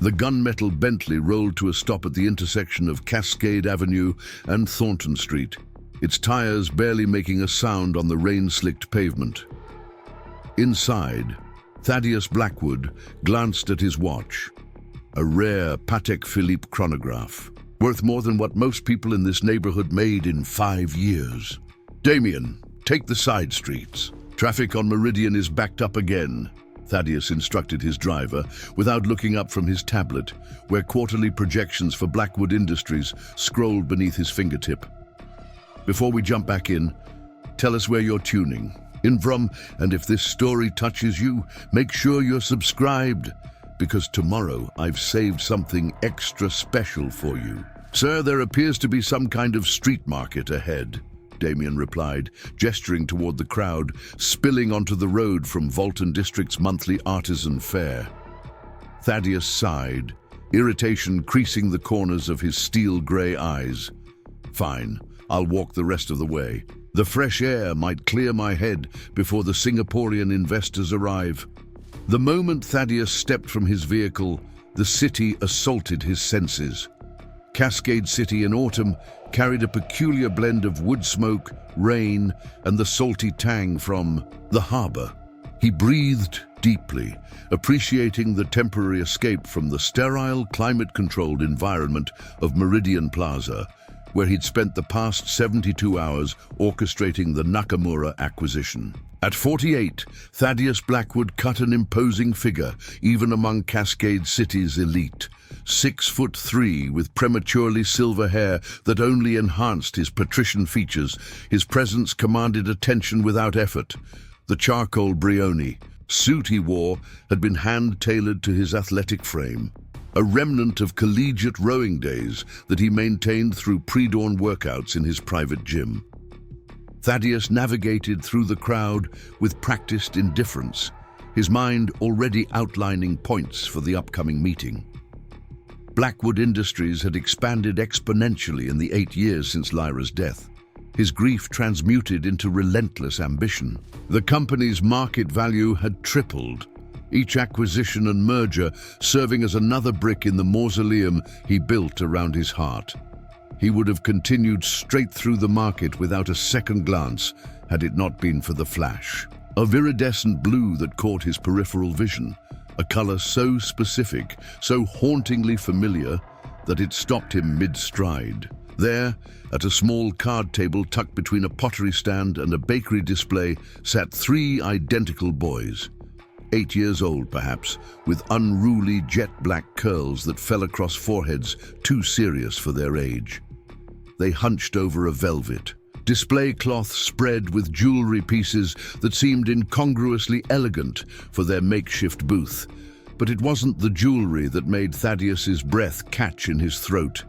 The gunmetal Bentley rolled to a stop at the intersection of Cascade Avenue and Thornton Street, its tires barely making a sound on the rain-slicked pavement. Inside, Thaddeus Blackwood glanced at his watch, a rare Patek Philippe chronograph, worth more than what most people in this neighborhood made in 5 years. "Damien, take the side streets. Traffic on Meridian is backed up again," Thaddeus instructed his driver, without looking up from his tablet, where quarterly projections for Blackwood Industries scrolled beneath his fingertip. "Before we jump back in, tell us where you're tuning in from, and if this story touches you, make sure you're subscribed, because tomorrow I've saved something extra special for you." "Sir, there appears to be some kind of street market ahead," Damien replied, gesturing toward the crowd spilling onto the road from Walton District's monthly artisan fair. Thaddeus sighed, irritation creasing the corners of his steel-gray eyes. "Fine, I'll walk the rest of the way. The fresh air might clear my head before the Singaporean investors arrive." The moment Thaddeus stepped from his vehicle, the city assaulted his senses. Cascade City in autumn carried a peculiar blend of wood smoke, rain, and the salty tang from the harbor. He breathed deeply, appreciating the temporary escape from the sterile, climate-controlled environment of Meridian Plaza, where he'd spent the past 72 hours orchestrating the Nakamura acquisition. At 48, Thaddeus Blackwood cut an imposing figure, even among Cascade City's elite. 6'3", with prematurely silver hair that only enhanced his patrician features, his presence commanded attention without effort. The charcoal Brioni suit he wore had been hand-tailored to his athletic frame, a remnant of collegiate rowing days that he maintained through predawn workouts in his private gym. Thaddeus navigated through the crowd with practiced indifference, his mind already outlining points for the upcoming meeting. Blackwood Industries had expanded exponentially in the 8 years since Lyra's death, his grief transmuted into relentless ambition. The company's market value had tripled, each acquisition and merger serving as another brick in the mausoleum he built around his heart. He would have continued straight through the market without a second glance had it not been for the flash of iridescent blue that caught his peripheral vision, a color so specific, so hauntingly familiar, that it stopped him mid-stride. There, at a small card table tucked between a pottery stand and a bakery display, sat 3 identical boys. 8 years old, perhaps, with unruly jet-black curls that fell across foreheads too serious for their age. They hunched over a velvet display cloth spread with jewelry pieces that seemed incongruously elegant for their makeshift booth. But it wasn't the jewelry that made Thaddeus's breath catch in his throat.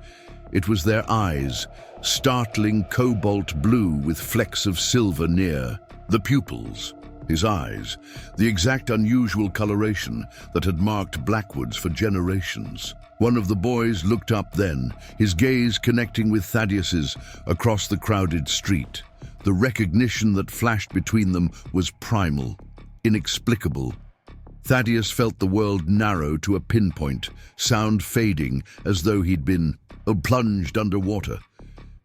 It was their eyes, startling cobalt blue with flecks of silver near. The pupils, his eyes, the exact unusual coloration that had marked Blackwood's for generations. One of the boys looked up then, his gaze connecting with Thaddeus's across the crowded street. The recognition that flashed between them was primal, inexplicable. Thaddeus felt the world narrow to a pinpoint, sound fading as though he'd been plunged underwater.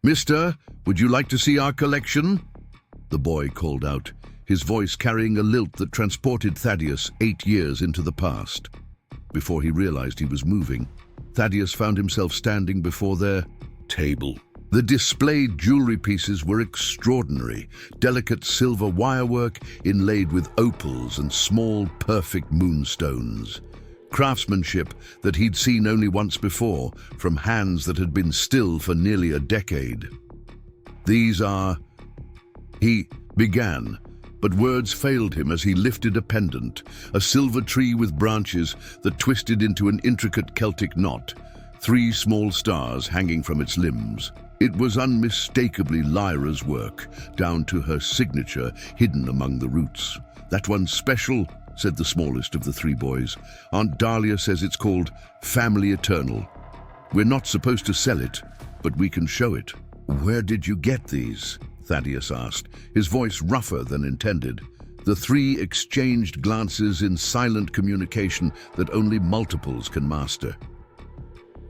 "Mister, would you like to see our collection?" the boy called out, his voice carrying a lilt that transported Thaddeus 8 years into the past. Before he realized he was moving, Thaddeus found himself standing before their table. The displayed jewelry pieces were extraordinary, delicate silver wirework inlaid with opals and small, perfect moonstones. Craftsmanship that he'd seen only once before, from hands that had been still for nearly a decade. "These are..." he began, but words failed him as he lifted a pendant, a silver tree with branches that twisted into an intricate Celtic knot, 3 small stars hanging from its limbs. It was unmistakably Lyra's work, down to her signature hidden among the roots. "That one's special," said the smallest of the 3 boys. "Aunt Dahlia says it's called Family Eternal. We're not supposed to sell it, but we can show it." "Where did you get these?" Thaddeus asked, his voice rougher than intended. The three exchanged glances in silent communication that only multiples can master.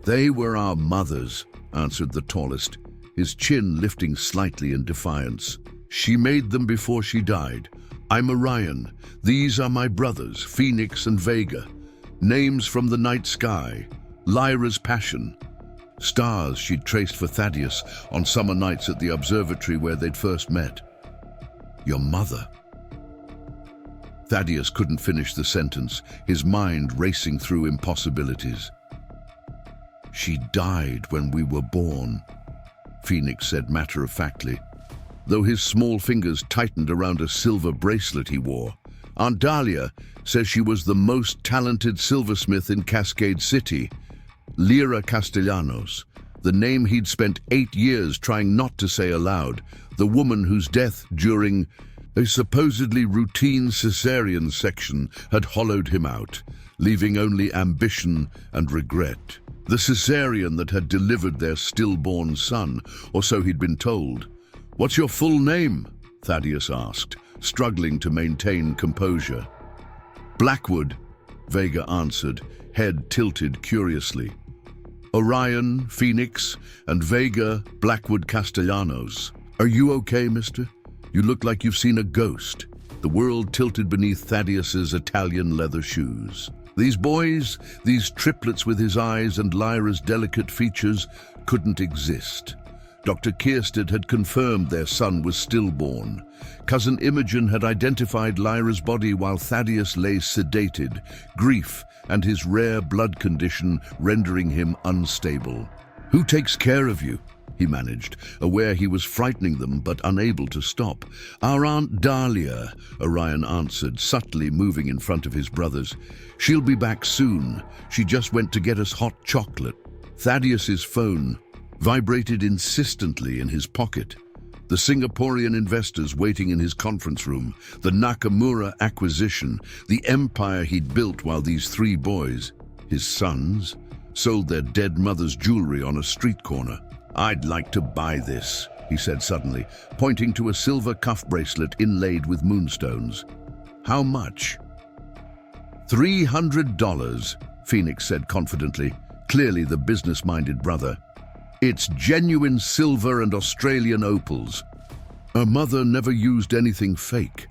"They were our mothers," answered the tallest, his chin lifting slightly in defiance. "She made them before she died. I'm Orion. These are my brothers, Phoenix and Vega. Names from the night sky. Lyra's passion. Stars she'd traced for Thaddeus on summer nights at the observatory where they'd first met. Your mother." Thaddeus couldn't finish the sentence, his mind racing through impossibilities. "She died when we were born," Phoenix said matter-of-factly, though his small fingers tightened around a silver bracelet he wore. "Aunt Dahlia says she was the most talented silversmith in Cascade City, Lyra Castellanos, the name he'd spent 8 years trying not to say aloud, the woman whose death during a supposedly routine cesarean section had hollowed him out, leaving only ambition and regret. The cesarean that had delivered their stillborn son, or so he'd been told. "What's your full name?" Thaddeus asked, struggling to maintain composure. "Blackwood," Vega answered, head tilted curiously. "Orion, Phoenix, and Vega Blackwood Castellanos. Are you okay, mister? You look like you've seen a ghost." The world tilted beneath Thaddeus's Italian leather shoes. These boys, these triplets with his eyes and Lyra's delicate features, couldn't exist. Dr. Kierstead had confirmed their son was stillborn. Cousin Imogen had identified Lyra's body while Thaddeus lay sedated, grief and his rare blood condition rendering him unstable. "Who takes care of you?" he managed, aware he was frightening them but unable to stop. "Our Aunt Dahlia," Orion answered, subtly moving in front of his brothers. "She'll be back soon. She just went to get us hot chocolate." Thaddeus's phone vibrated insistently in his pocket. The Singaporean investors waiting in his conference room, the Nakamura acquisition, the empire he'd built while these three boys, his sons, sold their dead mother's jewelry on a street corner. "I'd like to buy this," he said suddenly, pointing to a silver cuff bracelet inlaid with moonstones. "How much?" $300, Phoenix said confidently, clearly the business-minded brother. "It's genuine silver and Australian opals. Her mother never used anything fake."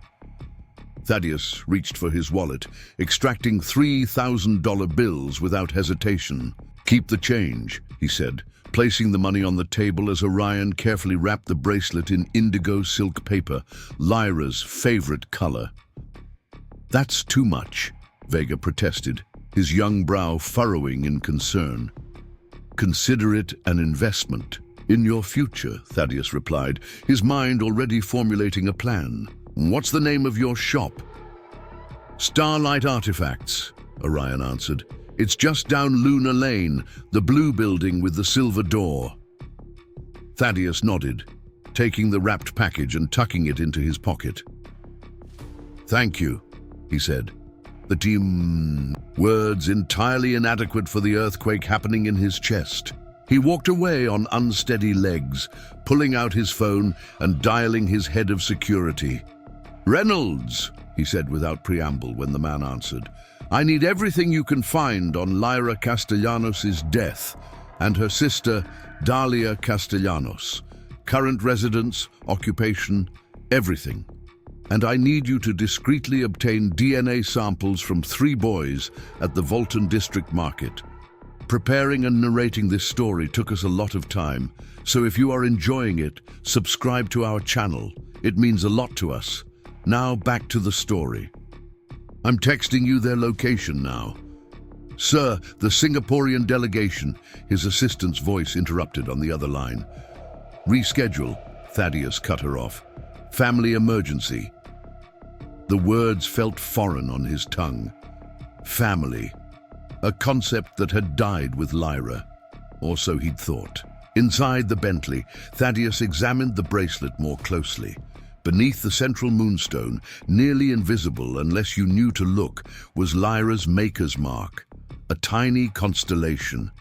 Thaddeus reached for his wallet, extracting $3,000 bills without hesitation. "Keep the change," he said, placing the money on the table as Orion carefully wrapped the bracelet in indigo silk paper, Lyra's favorite color. "That's too much," Vega protested, his young brow furrowing in concern. "Consider it an investment in your future," Thaddeus replied, his mind already formulating a plan. "What's the name of your shop?" "Starlight Artifacts," Orion answered. "It's just down Lunar Lane, the blue building with the silver door." Thaddeus nodded, taking the wrapped package and tucking it into his pocket. "Thank you," he said. The team... Words entirely inadequate for the earthquake happening in his chest. He walked away on unsteady legs, pulling out his phone and dialing his head of security. "Reynolds," he said without preamble when the man answered. "I need everything you can find on Lyra Castellanos' death and her sister, Dahlia Castellanos. Current residence, occupation, everything. And I need you to discreetly obtain DNA samples from 3 boys at the Volton District Market. Preparing and narrating this story took us a lot of time, so if you are enjoying it, subscribe to our channel. It means a lot to us. Now back to the story. I'm texting you their location now." "Sir, the Singaporean delegation," his assistant's voice interrupted on the other line. "Reschedule," Thaddeus cut her off. "Family emergency." The words felt foreign on his tongue. Family. A concept that had died with Lyra. Or so he'd thought. Inside the Bentley, Thaddeus examined the bracelet more closely. Beneath the central moonstone, nearly invisible unless you knew to look, was Lyra's maker's mark. A tiny constellation.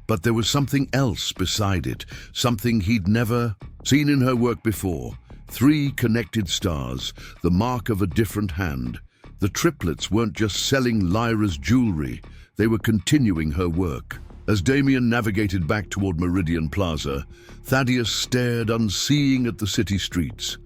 But there was something else beside it, something he'd never seen in her work before. 3 connected stars, the mark of a different hand. The triplets weren't just selling Lyra's jewelry, they were continuing her work. As Damien navigated back toward Meridian Plaza, Thaddeus stared unseeing at the city streets.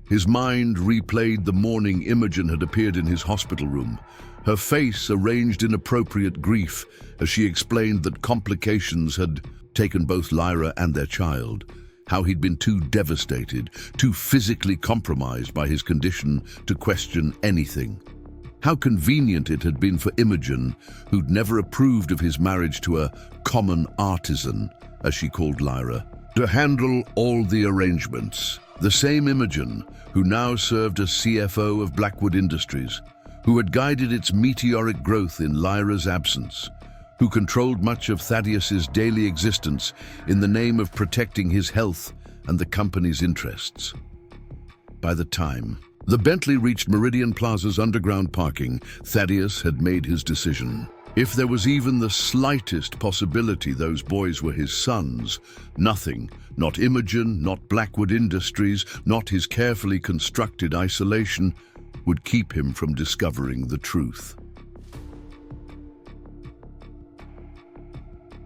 His mind replayed the morning Imogen had appeared in his hospital room, her face arranged in appropriate grief as she explained that complications had taken both Lyra and their child, how he'd been too devastated, too physically compromised by his condition to question anything. How convenient it had been for Imogen, who'd never approved of his marriage to a common artisan, as she called Lyra, to handle all the arrangements. The same Imogen, who now served as CFO of Blackwood Industries, who had guided its meteoric growth in Lyra's absence, who controlled much of Thaddeus's daily existence in the name of protecting his health and the company's interests. By the time the Bentley reached Meridian Plaza's underground parking, Thaddeus had made his decision. If there was even the slightest possibility those boys were his sons, nothing, not Imogen, not Blackwood Industries, not his carefully constructed isolation, would keep him from discovering the truth.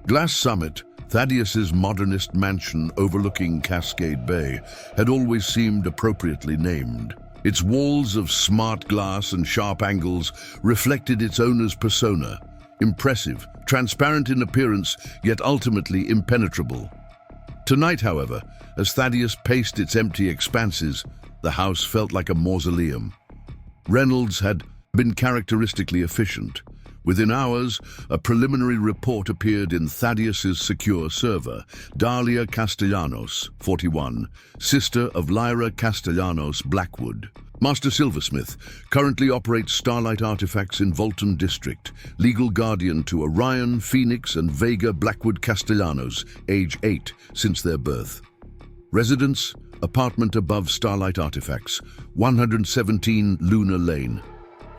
Glass Summit, Thaddeus's modernist mansion overlooking Cascade Bay, had always seemed appropriately named. Its walls of smart glass and sharp angles reflected its owner's persona, impressive, transparent in appearance, yet ultimately impenetrable. Tonight, however, as Thaddeus paced its empty expanses, the house felt like a mausoleum. Reynolds had been characteristically efficient. Within hours, a preliminary report appeared in Thaddeus's secure server. Dalia Castellanos, 41, sister of Lyra Castellanos Blackwood. Master Silversmith, currently operates Starlight artifacts in Volton District, legal guardian to Orion, Phoenix and Vega Blackwood Castellanos, age 8, since their birth. Residence, apartment above Starlight Artifacts, 117 Lunar Lane.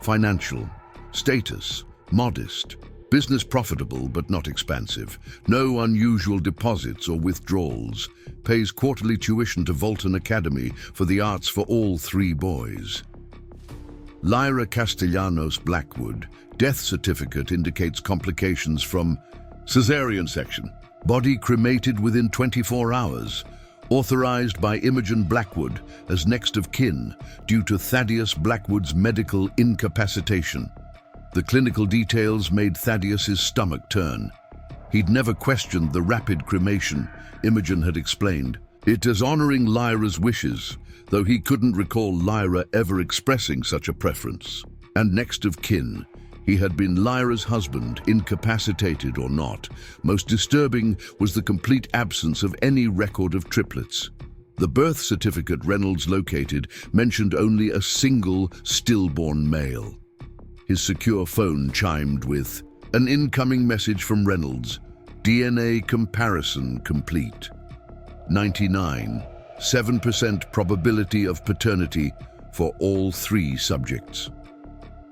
Financial, status, modest. Business profitable but not expansive. No unusual deposits or withdrawals. Pays quarterly tuition to Volton Academy for the arts for all 3 boys. Lyra Castellanos Blackwood. Death certificate indicates complications from cesarean section. Body cremated within 24 hours. Authorized by Imogen Blackwood as next of kin due to Thaddeus Blackwood's medical incapacitation. The clinical details made Thaddeus's stomach turn. He'd never questioned the rapid cremation, Imogen had explained. It is honoring Lyra's wishes, though he couldn't recall Lyra ever expressing such a preference. And next of kin, he had been Lyra's husband, incapacitated or not. Most disturbing was the complete absence of any record of triplets. The birth certificate Reynolds located mentioned only a single stillborn male. His secure phone chimed with an incoming message from Reynolds. DNA comparison complete. 99, 7% probability of paternity for all 3 subjects.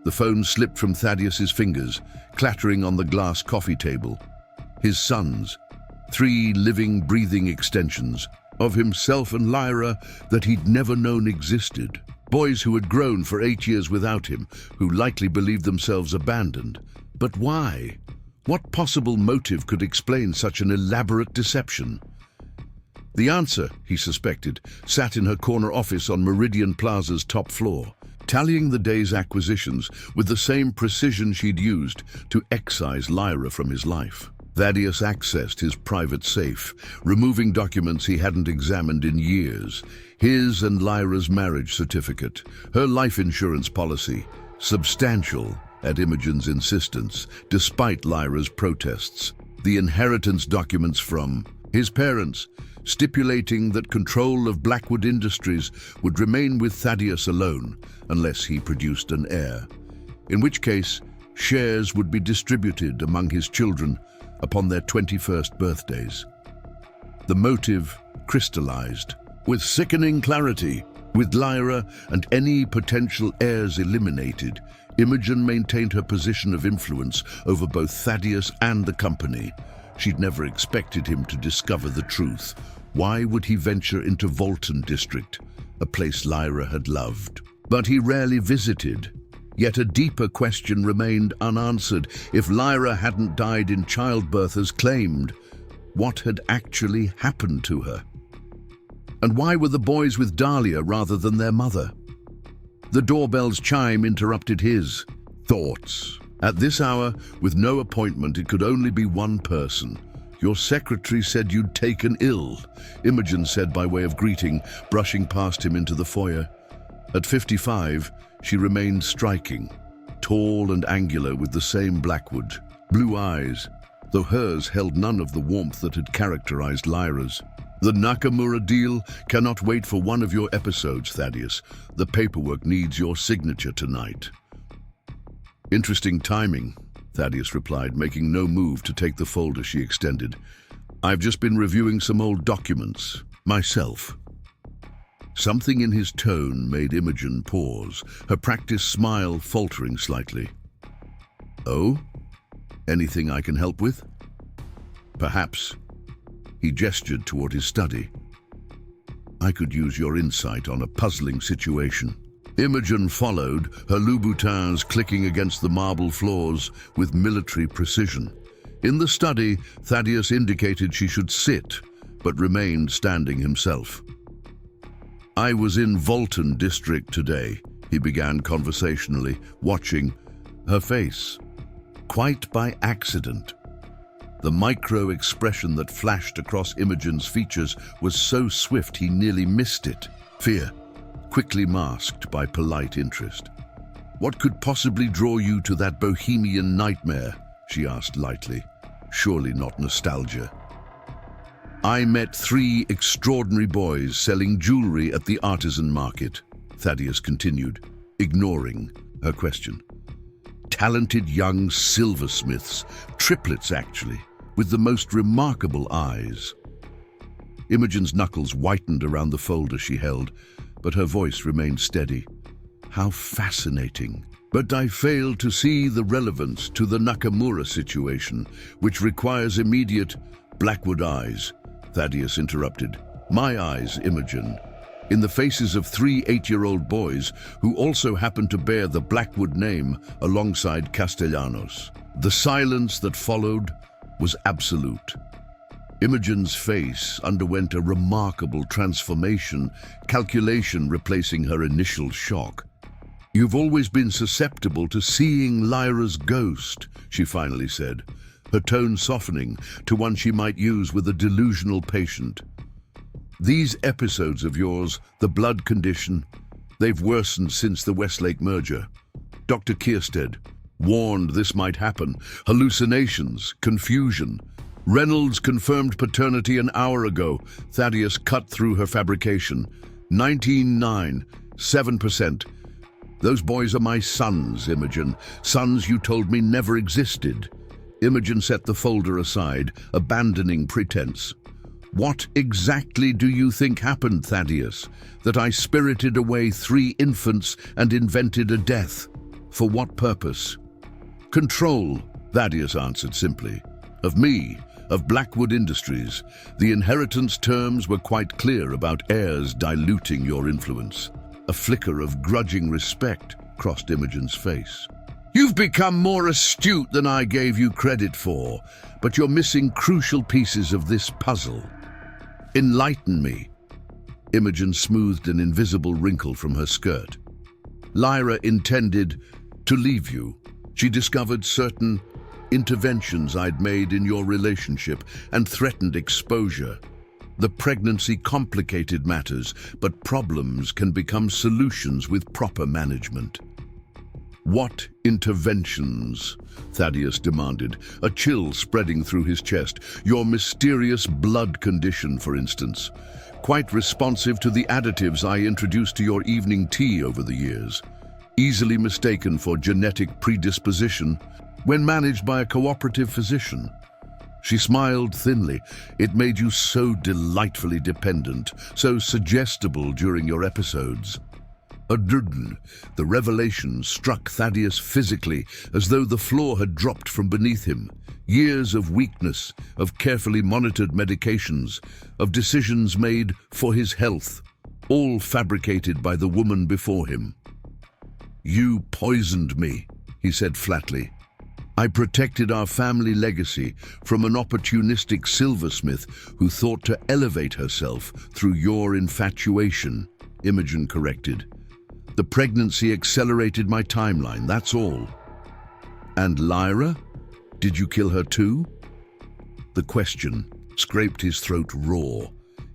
The phone slipped from Thaddeus's fingers, clattering on the glass coffee table. His sons, 3 living, breathing extensions of himself and Lyra that he'd never known existed. Boys who had grown for 8 years without him, who likely believed themselves abandoned. But why? What possible motive could explain such an elaborate deception? The answer, he suspected, sat in her corner office on Meridian Plaza's top floor, tallying the day's acquisitions with the same precision she'd used to excise Lyra from his life. Thaddeus accessed his private safe, removing documents he hadn't examined in years. His and Lyra's marriage certificate, her life insurance policy, substantial at Imogen's insistence, despite Lyra's protests. The inheritance documents from his parents, stipulating that control of Blackwood Industries would remain with Thaddeus alone unless he produced an heir, in which case shares would be distributed among his children upon their 21st birthdays. The motive crystallized with sickening clarity. With Lyra and any potential heirs eliminated, Imogen maintained her position of influence over both Thaddeus and the company. She'd never expected him to discover the truth. Why would he venture into Volton District? a place Lyra had loved. But he rarely visited. Yet a deeper question remained unanswered. If Lyra hadn't died in childbirth as claimed, what had actually happened to her? And why were the boys with Dahlia rather than their mother? The doorbell's chime interrupted his thoughts. At this hour, with no appointment, it could only be one person. Your secretary said you'd taken ill, Imogen said by way of greeting, brushing past him into the foyer. At 55, she remained striking, tall and angular with the same Blackwood, blue eyes, though hers held none of the warmth that had characterized Lyra's. The Nakamura deal cannot wait for one of your episodes, Thaddeus. The paperwork needs your signature tonight. Interesting timing, Thaddeus replied, making no move to take the folder she extended. I've just been reviewing some old documents, myself. Something in his tone made Imogen pause, her practiced smile faltering slightly. Oh? Anything I can help with? Perhaps. He gestured toward his study. I could use your insight on a puzzling situation. Imogen followed, her Louboutins clicking against the marble floors with military precision. In the study, Thaddeus indicated she should sit, but remained standing himself. I was in Volton district today, he began conversationally, watching her face. Quite by accident. The micro-expression that flashed across Imogen's features was so swift he nearly missed it. Fear, quickly masked by polite interest. What could possibly draw you to that bohemian nightmare? She asked lightly. Surely not nostalgia. I met 3 extraordinary boys selling jewelry at the artisan market, Thaddeus continued, ignoring her question. Talented young silversmiths, triplets actually, with the most remarkable eyes. Imogen's knuckles whitened around the folder she held, but her voice remained steady. How fascinating. But I failed to see the relevance to the Nakamura situation, which requires immediate Blackwood eyes, Thaddeus interrupted. My eyes, Imogen. In the faces of 3 8-year-old boys who also happened to bear the Blackwood name alongside Castellanos. The silence that followed was absolute. Imogen's face underwent a remarkable transformation, calculation replacing her initial shock. You've always been susceptible to seeing Lyra's ghost, she finally said, her tone softening to one she might use with a delusional patient. These episodes of yours, the blood condition, they've worsened since the Westlake merger. Dr. Kierstead warned this might happen. Hallucinations, confusion. Reynolds confirmed paternity an hour ago. Thaddeus cut through her fabrication. 19.9, 7%. Those boys are my sons, Imogen. Sons you told me never existed. Imogen set the folder aside, abandoning pretense. What exactly do you think happened, Thaddeus? That I spirited away 3 infants and invented a death? For what purpose? Control, Thaddeus answered simply. Of me, of Blackwood Industries. The inheritance terms were quite clear about heirs diluting your influence. A flicker of grudging respect crossed Imogen's face. You've become more astute than I gave you credit for, but you're missing crucial pieces of this puzzle. Enlighten me. Imogen smoothed an invisible wrinkle from her skirt. Lyra intended to leave you. She discovered certain interventions I'd made in your relationship and threatened exposure. The pregnancy complicated matters, but problems can become solutions with proper management. What interventions? Thaddeus demanded, a chill spreading through his chest. Your mysterious blood condition, for instance. Quite responsive to the additives I introduced to your evening tea over the years. Easily mistaken for genetic predisposition when managed by a cooperative physician. She smiled thinly. It made you so delightfully dependent, so suggestible during your episodes. The revelation struck Thaddeus physically, as though the floor had dropped from beneath him. Years of weakness, of carefully monitored medications, of decisions made for his health. all fabricated by the woman before him. "You poisoned me," he said flatly. "I protected our family legacy from an opportunistic silversmith who thought to elevate herself through your infatuation," Imogen corrected. "The pregnancy accelerated my timeline, that's all." "And Lyra? Did you kill her too?" The question scraped his throat raw.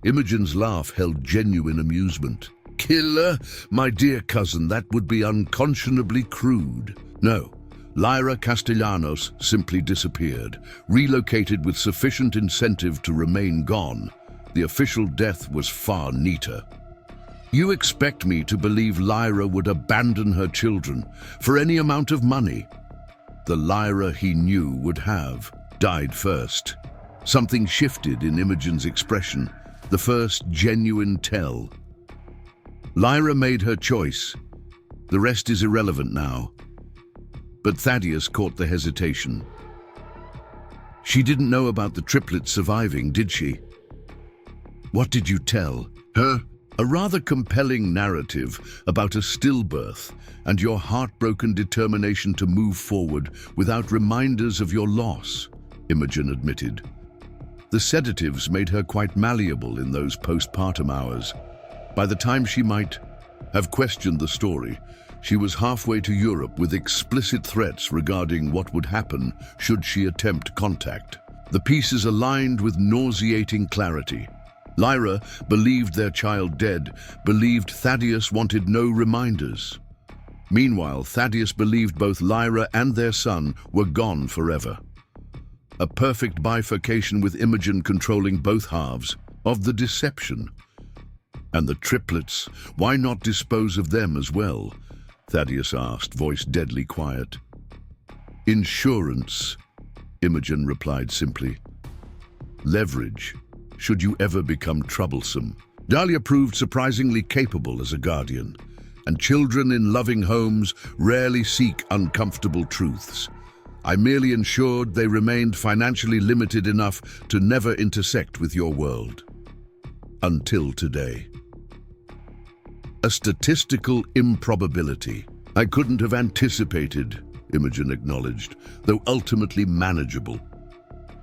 Imogen's laugh held genuine amusement. "Killer? My dear cousin, that would be unconscionably crude. No, Lyra Castellanos simply disappeared, relocated with sufficient incentive to remain gone. The official death was far neater." "You expect me to believe Lyra would abandon her children for any amount of money?" The Lyra he knew would have died first. Something shifted in Imogen's expression, the first genuine tell. "Lyra made her choice. The rest is irrelevant now." But Thaddeus caught the hesitation. "She didn't know about the triplets surviving, did she?" "What did you tell her?" "A rather compelling narrative about a stillbirth and your heartbroken determination to move forward without reminders of your loss," Imogen admitted. The sedatives made her quite malleable in those postpartum hours. By the time she might have questioned the story, she was halfway to Europe with explicit threats regarding what would happen should she attempt contact. The pieces aligned with nauseating clarity. Lyra believed their child dead, believed Thaddeus wanted no reminders. Meanwhile, Thaddeus believed both Lyra and their son were gone forever. A perfect bifurcation with Imogen controlling both halves of the deception. "And the triplets, why not dispose of them as well?" Thaddeus asked, voice deadly quiet. "Insurance," Imogen replied simply. "Leverage, should you ever become troublesome." Dahlia proved surprisingly capable as a guardian, and children in loving homes rarely seek uncomfortable truths. I merely ensured they remained financially limited enough to never intersect with your world. Until today. A statistical improbability I couldn't have anticipated, Imogen acknowledged, though ultimately manageable.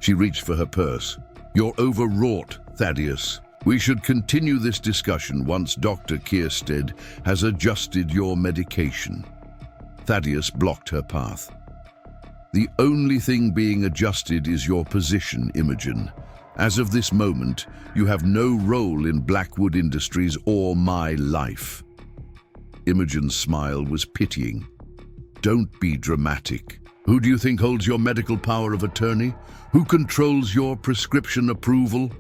She reached for her purse. "You're overwrought, Thaddeus. We should continue this discussion once Dr. Kierstead has adjusted your medication." Thaddeus blocked her path. "The only thing being adjusted is your position, Imogen. As of this moment, you have no role in Blackwood Industries or my life." Imogen's smile was pitying. "Don't be dramatic. Who do you think holds your medical power of attorney? Who controls your prescription approval?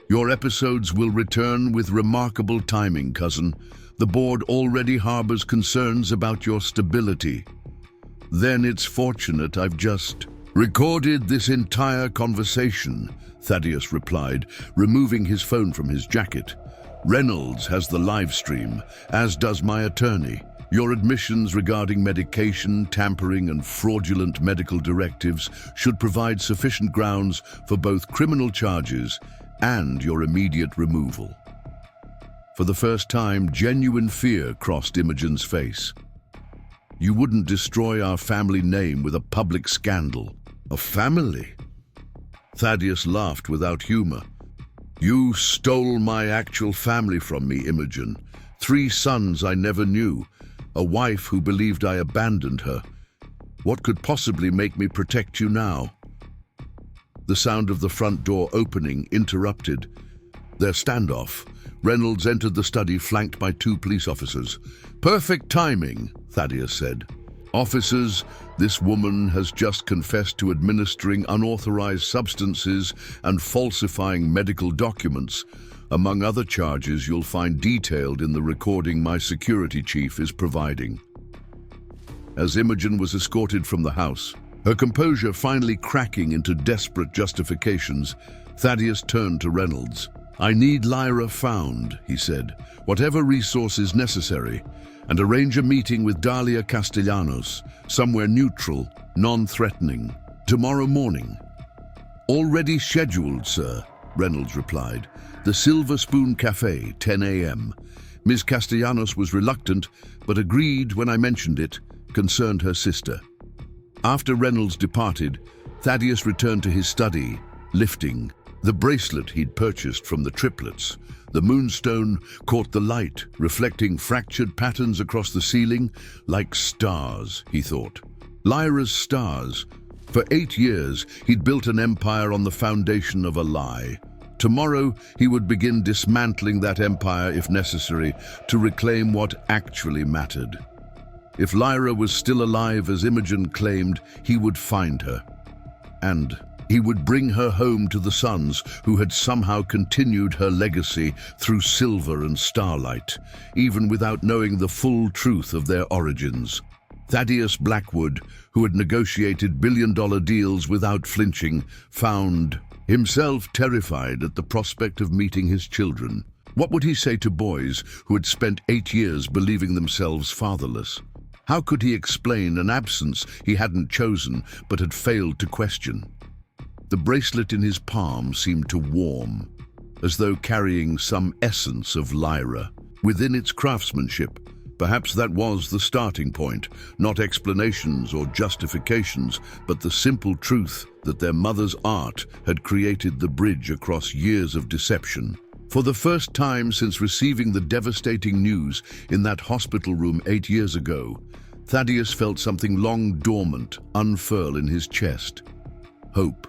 Your episodes will return with remarkable timing, cousin. The board already harbors concerns about your stability." "Then it's fortunate I've just recorded this entire conversation," Thaddeus replied, removing his phone from his jacket. "Reynolds has the live stream, as does my attorney. Your admissions regarding medication, tampering, and fraudulent medical directives should provide sufficient grounds for both criminal charges and your immediate removal." For the first time, genuine fear crossed Imogen's face. "You wouldn't destroy our family name with a public scandal." "A family?" Thaddeus laughed without humor. "You stole my actual family from me, Imogen. 3 sons I never knew, a wife who believed I abandoned her. What could possibly make me protect you now?" The sound of the front door opening interrupted their standoff. Reynolds entered the study flanked by 2 police officers. "Perfect timing," Thaddeus said. "Officers, this woman has just confessed to administering unauthorized substances and falsifying medical documents, among other charges you'll find detailed in the recording my security chief is providing." As Imogen was escorted from the house, her composure finally cracking into desperate justifications, Thaddeus turned to Reynolds. "I need Lyra found," he said, "whatever resources necessary, and arrange a meeting with Dahlia Castellanos, somewhere neutral, non-threatening, tomorrow morning." "Already scheduled, sir," Reynolds replied. "The Silver Spoon Cafe, 10 a.m. Ms. Castellanos was reluctant, but agreed when I mentioned it concerned her sister. After Reynolds departed, Thaddeus returned to his study, lifting. The bracelet he'd purchased from the Triplets. The moonstone caught the light, reflecting fractured patterns across the ceiling, like stars, he thought. Lyra's stars. For 8 years, he'd built an empire on the foundation of a lie. Tomorrow, he would begin dismantling that empire if necessary, to reclaim what actually mattered. If Lyra was still alive as Imogen claimed, he would find her. And he would bring her home to the sons who had somehow continued her legacy through silver and starlight, even without knowing the full truth of their origins. Thaddeus Blackwood, who had negotiated billion-dollar deals without flinching, found himself terrified at the prospect of meeting his children. What would he say to boys who had spent 8 years believing themselves fatherless? How could he explain an absence he hadn't chosen but had failed to question? The bracelet in his palm seemed to warm, as though carrying some essence of Lyra. Within its craftsmanship, perhaps that was the starting point, not explanations or justifications, but the simple truth that their mother's art had created the bridge across years of deception. For the first time since receiving the devastating news in that hospital room 8 years ago, Thaddeus felt something long dormant unfurl in his chest. Hope.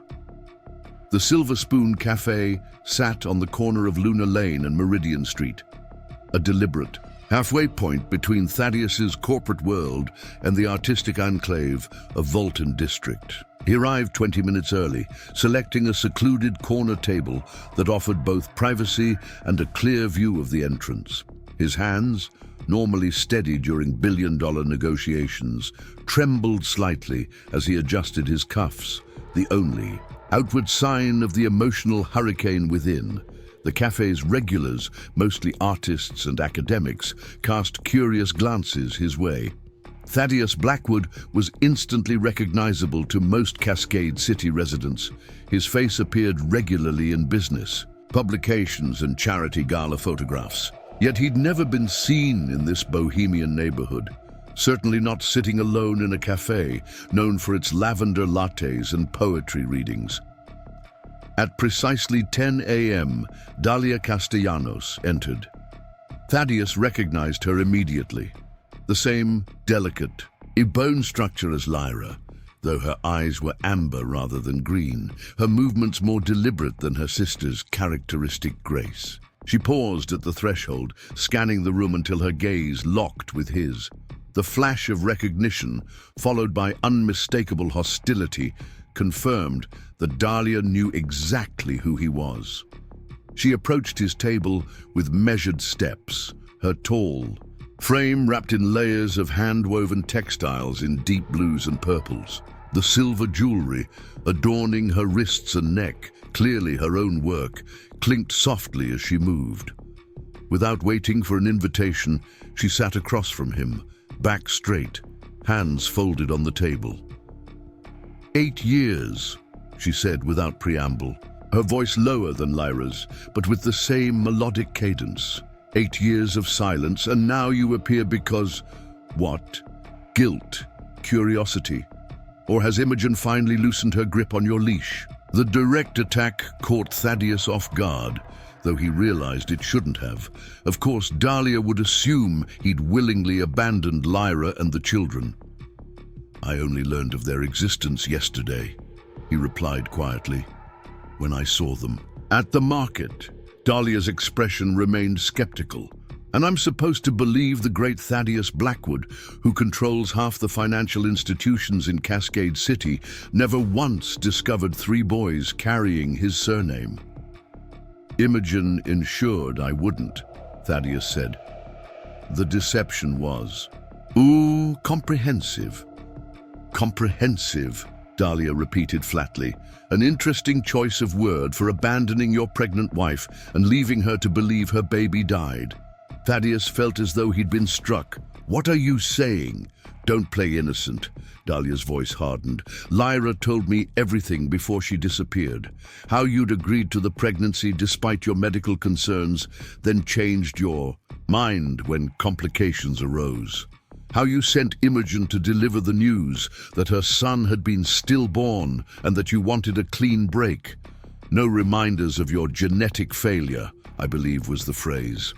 The Silver Spoon Cafe sat on the corner of Luna Lane and Meridian Street, a deliberate halfway point between Thaddeus's corporate world and the artistic enclave of Vulton District. He arrived 20 minutes early, selecting a secluded corner table that offered both privacy and a clear view of the entrance. His hands, normally steady during billion-dollar negotiations, trembled slightly as he adjusted his cuffs, the only outward sign of the emotional hurricane within. The cafe's regulars, mostly artists and academics, cast curious glances his way. Thaddeus Blackwood was instantly recognizable to most Cascade City residents. His face appeared regularly in business, publications and charity gala photographs. Yet he'd never been seen in this bohemian neighborhood, certainly not sitting alone in a cafe known for its lavender lattes and poetry readings. At precisely 10 a.m., Dalia Castellanos entered. Thaddeus recognized her immediately. The same delicate, bone structure as Lyra, though her eyes were amber rather than green, her movements more deliberate than her sister's characteristic grace. She paused at the threshold, scanning the room until her gaze locked with his. The flash of recognition, followed by unmistakable hostility, confirmed that Dalia knew exactly who he was. She approached his table with measured steps, her tall frame wrapped in layers of hand-woven textiles in deep blues and purples. The silver jewelry adorning her wrists and neck, clearly her own work, clinked softly as she moved. Without waiting for an invitation, she sat across from him, back straight, hands folded on the table. 8 years, she said without preamble, her voice lower than Lyra's, but with the same melodic cadence. 8 years of silence, and now you appear because, what? Guilt? Curiosity? Or has Imogen finally loosened her grip on your leash? The direct attack caught Thaddeus off guard, though he realized it shouldn't have. Of course, Dalia would assume he'd willingly abandoned Lyra and the children. I only learned of their existence yesterday, he replied quietly, when I saw them. At the market, Dalia's expression remained skeptical. And I'm supposed to believe the great Thaddeus Blackwood, who controls half the financial institutions in Cascade City, never once discovered 3 boys carrying his surname. Imogen ensured I wouldn't, Thaddeus said. The deception was, ooh, comprehensive. Comprehensive, Dalia repeated flatly. An interesting choice of word for abandoning your pregnant wife and leaving her to believe her baby died. Thaddeus felt as though he'd been struck. What are you saying? Don't play innocent. Dalia's voice hardened. Lyra told me everything before she disappeared. How you'd agreed to the pregnancy despite your medical concerns, then changed your Mind when complications arose. How you sent Imogen to deliver the news that her son had been stillborn and that you wanted a clean break. No reminders of your genetic failure, I believe was the phrase.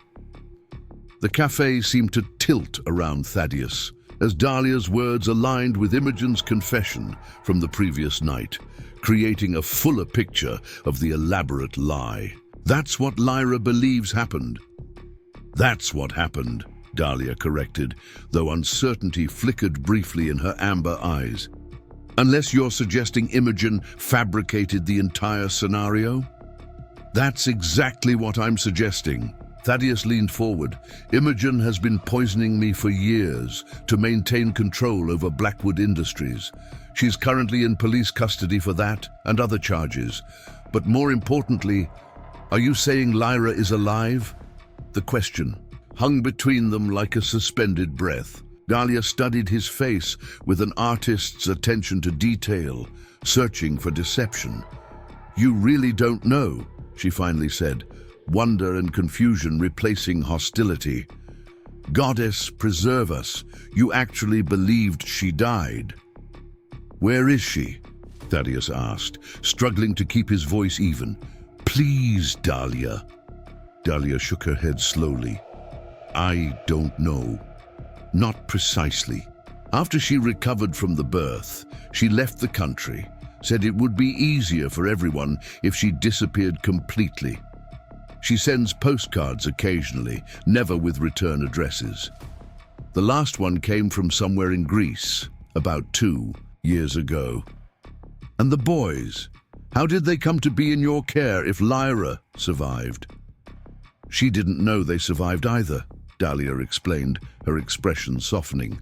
The cafe seemed to tilt around Thaddeus as Dahlia's words aligned with Imogen's confession from the previous night, creating a fuller picture of the elaborate lie. That's what Lyra believes happened. That's what happened, Dahlia corrected, though uncertainty flickered briefly in her amber eyes. Unless you're suggesting Imogen fabricated the entire scenario? That's exactly what I'm suggesting. Thaddeus leaned forward. Imogen has been poisoning me for years to maintain control over Blackwood Industries. She's currently in police custody for that and other charges. But more importantly, are you saying Lyra is alive? The question hung between them like a suspended breath. Dahlia studied his face with an artist's attention to detail, searching for deception. You really don't know, she finally said, wonder and confusion replacing hostility. Goddess, preserve us. You actually believed she died. Where is she? Thaddeus asked, struggling to keep his voice even. Please, Dahlia. Dahlia shook her head slowly. I don't know. Not precisely. After she recovered from the birth, she left the country, said it would be easier for everyone if she disappeared completely. She sends postcards occasionally, never with return addresses. The last one came from somewhere in Greece, about 2 years ago. And the boys? How did they come to be in your care if Lyra survived? She didn't know they survived either, Dahlia explained, her expression softening.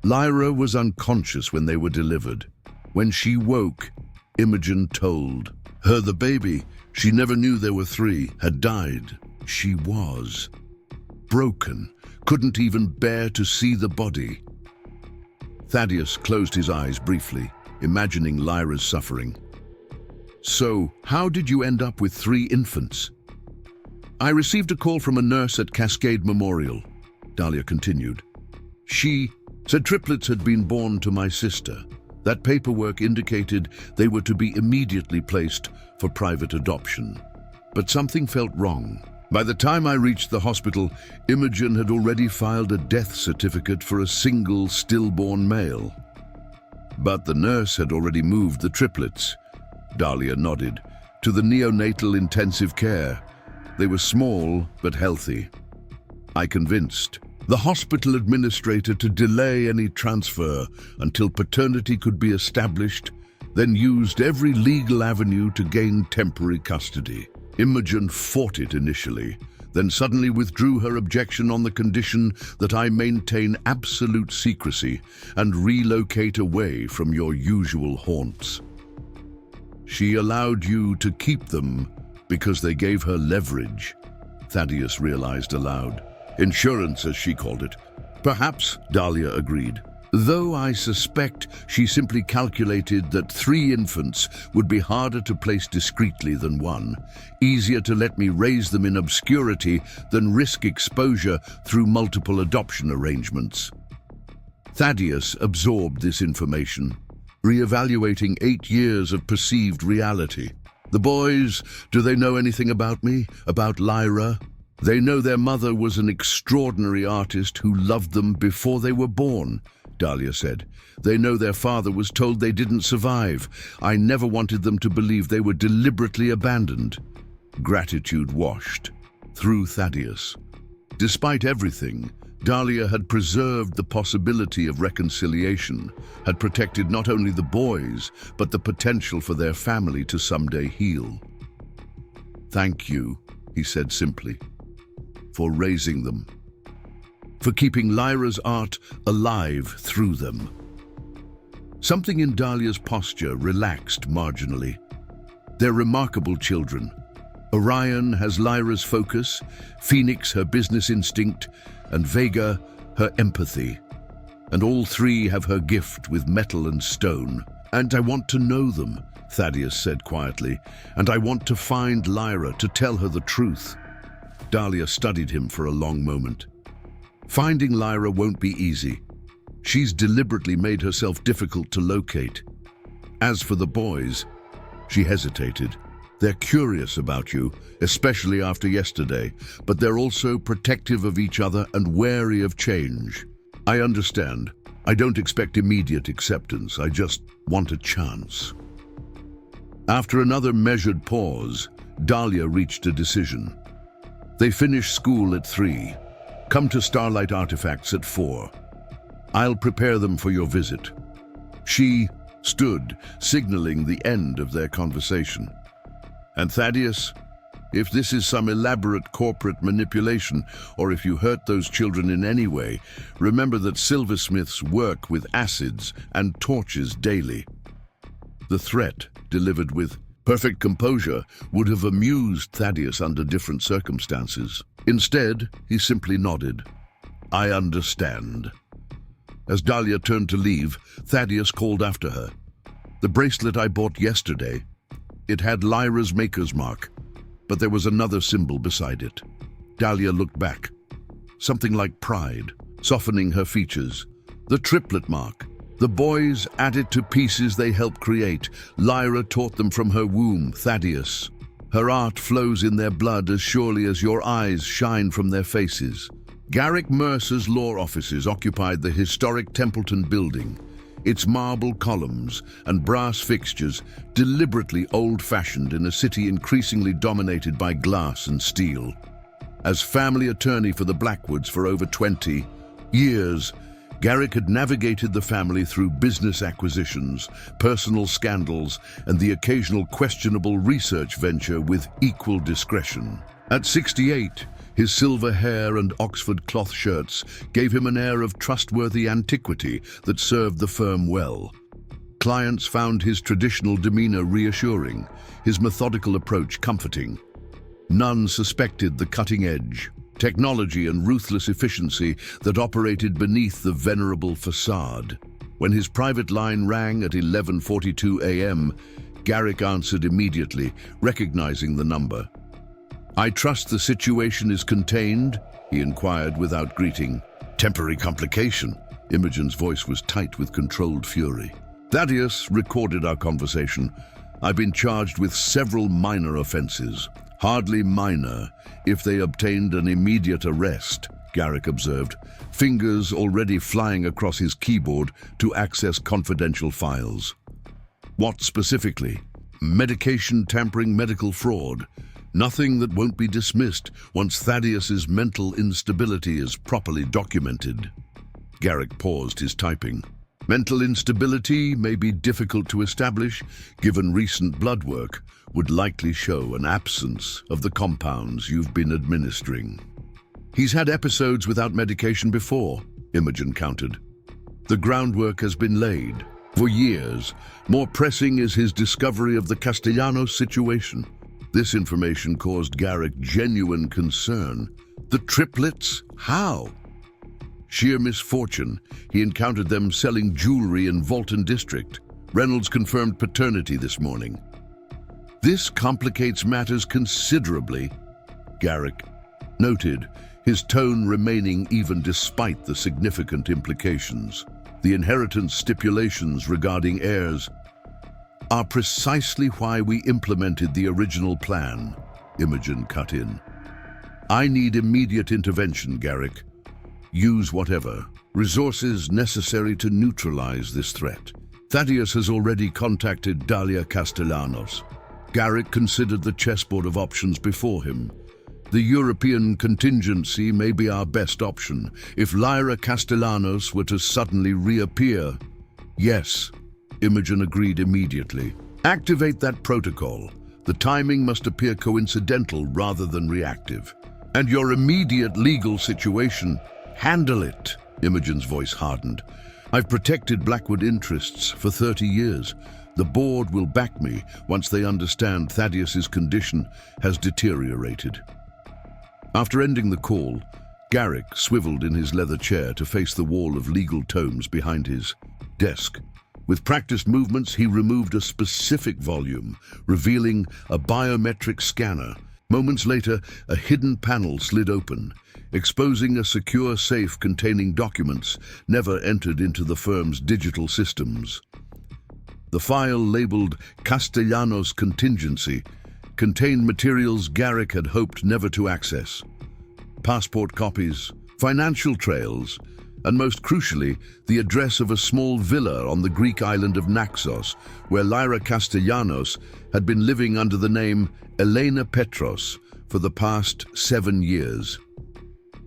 Lyra was unconscious when they were delivered. When she woke, Imogen told her the baby, she never knew there were 3, had died. She was broken, couldn't even bear to see the body. Thaddeus closed his eyes briefly, imagining Lyra's suffering. So, how did you end up with 3 infants? I received a call from a nurse at Cascade Memorial, Dahlia continued. She said triplets had been born to my sister. That paperwork indicated they were to be immediately placed for private adoption. But something felt wrong. By the time I reached the hospital, Imogen had already filed a death certificate for a single stillborn male. But the nurse had already moved the triplets, Dahlia nodded, to the neonatal intensive care. They were small but healthy. I convinced the hospital administrator to delay any transfer until paternity could be established, then used every legal avenue to gain temporary custody. Imogen fought it initially, then suddenly withdrew her objection on the condition that I maintain absolute secrecy and relocate away from your usual haunts. She allowed you to keep them because they gave her leverage, Thaddeus realized aloud. Insurance, as she called it. Perhaps, Dahlia agreed. Though I suspect she simply calculated that 3 infants would be harder to place discreetly than 1, easier to let me raise them in obscurity than risk exposure through multiple adoption arrangements. Thaddeus absorbed this information, reevaluating 8 years of perceived reality. The boys, do they know anything about me? About Lyra? They know their mother was an extraordinary artist who loved them before they were born, Dahlia said. They know their father was told they didn't survive. I never wanted them to believe they were deliberately abandoned. Gratitude washed through Thaddeus. Despite everything, Dahlia had preserved the possibility of reconciliation, had protected not only the boys, but the potential for their family to someday heal. Thank you, he said simply, for raising them, for keeping Lyra's art alive through them. Something in Dahlia's posture relaxed marginally. They're remarkable children. Orion has Lyra's focus, Phoenix her business instinct, and Vega her empathy. And all 3 have her gift with metal and stone. And I want to know them, Thaddeus said quietly, and I want to find Lyra to tell her the truth. Dahlia studied him for a long moment. Finding Lyra won't be easy. She's deliberately made herself difficult to locate. As for the boys, she hesitated. They're curious about you, especially after yesterday, but they're also protective of each other and wary of change. I understand. I don't expect immediate acceptance. I just want a chance. After another measured pause, Dahlia reached a decision. They finish school at 3. Come to Starlight Artifacts at 4. I'll prepare them for your visit. She stood, signaling the end of their conversation. And Thaddeus, if this is some elaborate corporate manipulation, or if you hurt those children in any way, remember that silversmiths work with acids and torches daily. The threat, delivered with perfect composure, would have amused Thaddeus under different circumstances. Instead, he simply nodded. I understand. As Dahlia turned to leave, Thaddeus called after her. The bracelet I bought yesterday, it had Lyra's maker's mark, but there was another symbol beside it. Dahlia looked back. Something like pride, softening her features. The triplet mark. The boys added to pieces they helped create. Lyra taught them from her womb, Thaddeus. Her art flows in their blood as surely as your eyes shine from their faces. Garrick Mercer's law offices occupied the historic Templeton building. Its marble columns and brass fixtures deliberately old-fashioned in a city increasingly dominated by glass and steel. As family attorney for the Blackwoods for over 20 years, Garrick had navigated the family through business acquisitions, personal scandals, and the occasional questionable research venture with equal discretion. At 68, his silver hair and Oxford cloth shirts gave him an air of trustworthy antiquity that served the firm well. Clients found his traditional demeanor reassuring, his methodical approach comforting. None suspected the cutting edge, technology and ruthless efficiency that operated beneath the venerable facade. When his private line rang at 11:42 a.m., Garrick answered immediately, recognizing the number. I trust the situation is contained, he inquired without greeting. Temporary complication. Imogen's voice was tight with controlled fury. Thaddeus recorded our conversation. I've been charged with several minor offenses. Hardly minor if they obtained an immediate arrest, Garrick observed, fingers already flying across his keyboard to access confidential files. What specifically? Medication tampering, medical fraud. Nothing that won't be dismissed once Thaddeus's mental instability is properly documented. Garrick paused his typing. Mental instability may be difficult to establish, given recent blood work would likely show an absence of the compounds you've been administering. He's had episodes without medication before, Imogen countered. The groundwork has been laid. For years, more pressing is his discovery of the Castellanos situation. This information caused Garrick genuine concern. The triplets? How? Sheer misfortune. He encountered them selling jewelry in Walton District. Reynolds confirmed paternity this morning. This complicates matters considerably, Garrick noted, his tone remaining even despite the significant implications. The inheritance stipulations regarding heirs are precisely why we implemented the original plan, Imogen cut in. I need immediate intervention, Garrick. Use whatever resources necessary to neutralize this threat. Thaddeus has already contacted Dahlia Castellanos. Garrick considered the chessboard of options before him. The European contingency may be our best option. If Lyra Castellanos were to suddenly reappear, yes, Imogen agreed immediately. Activate that protocol. The timing must appear coincidental rather than reactive. And your immediate legal situation, handle it. Imogen's voice hardened. I've protected Blackwood Industries for 30 years. The board will back me once they understand Thaddeus's condition has deteriorated. After ending the call, Garrick swiveled in his leather chair to face the wall of legal tomes behind his desk. With practiced movements, he removed a specific volume, revealing a biometric scanner. Moments later, a hidden panel slid open, exposing a secure safe containing documents never entered into the firm's digital systems. The file, labeled Castellanos Contingency, contained materials Garrick had hoped never to access. Passport copies, financial trails, and most crucially, the address of a small villa on the Greek island of Naxos, where Lyra Castellanos had been living under the name Elena Petros for the past 7 years.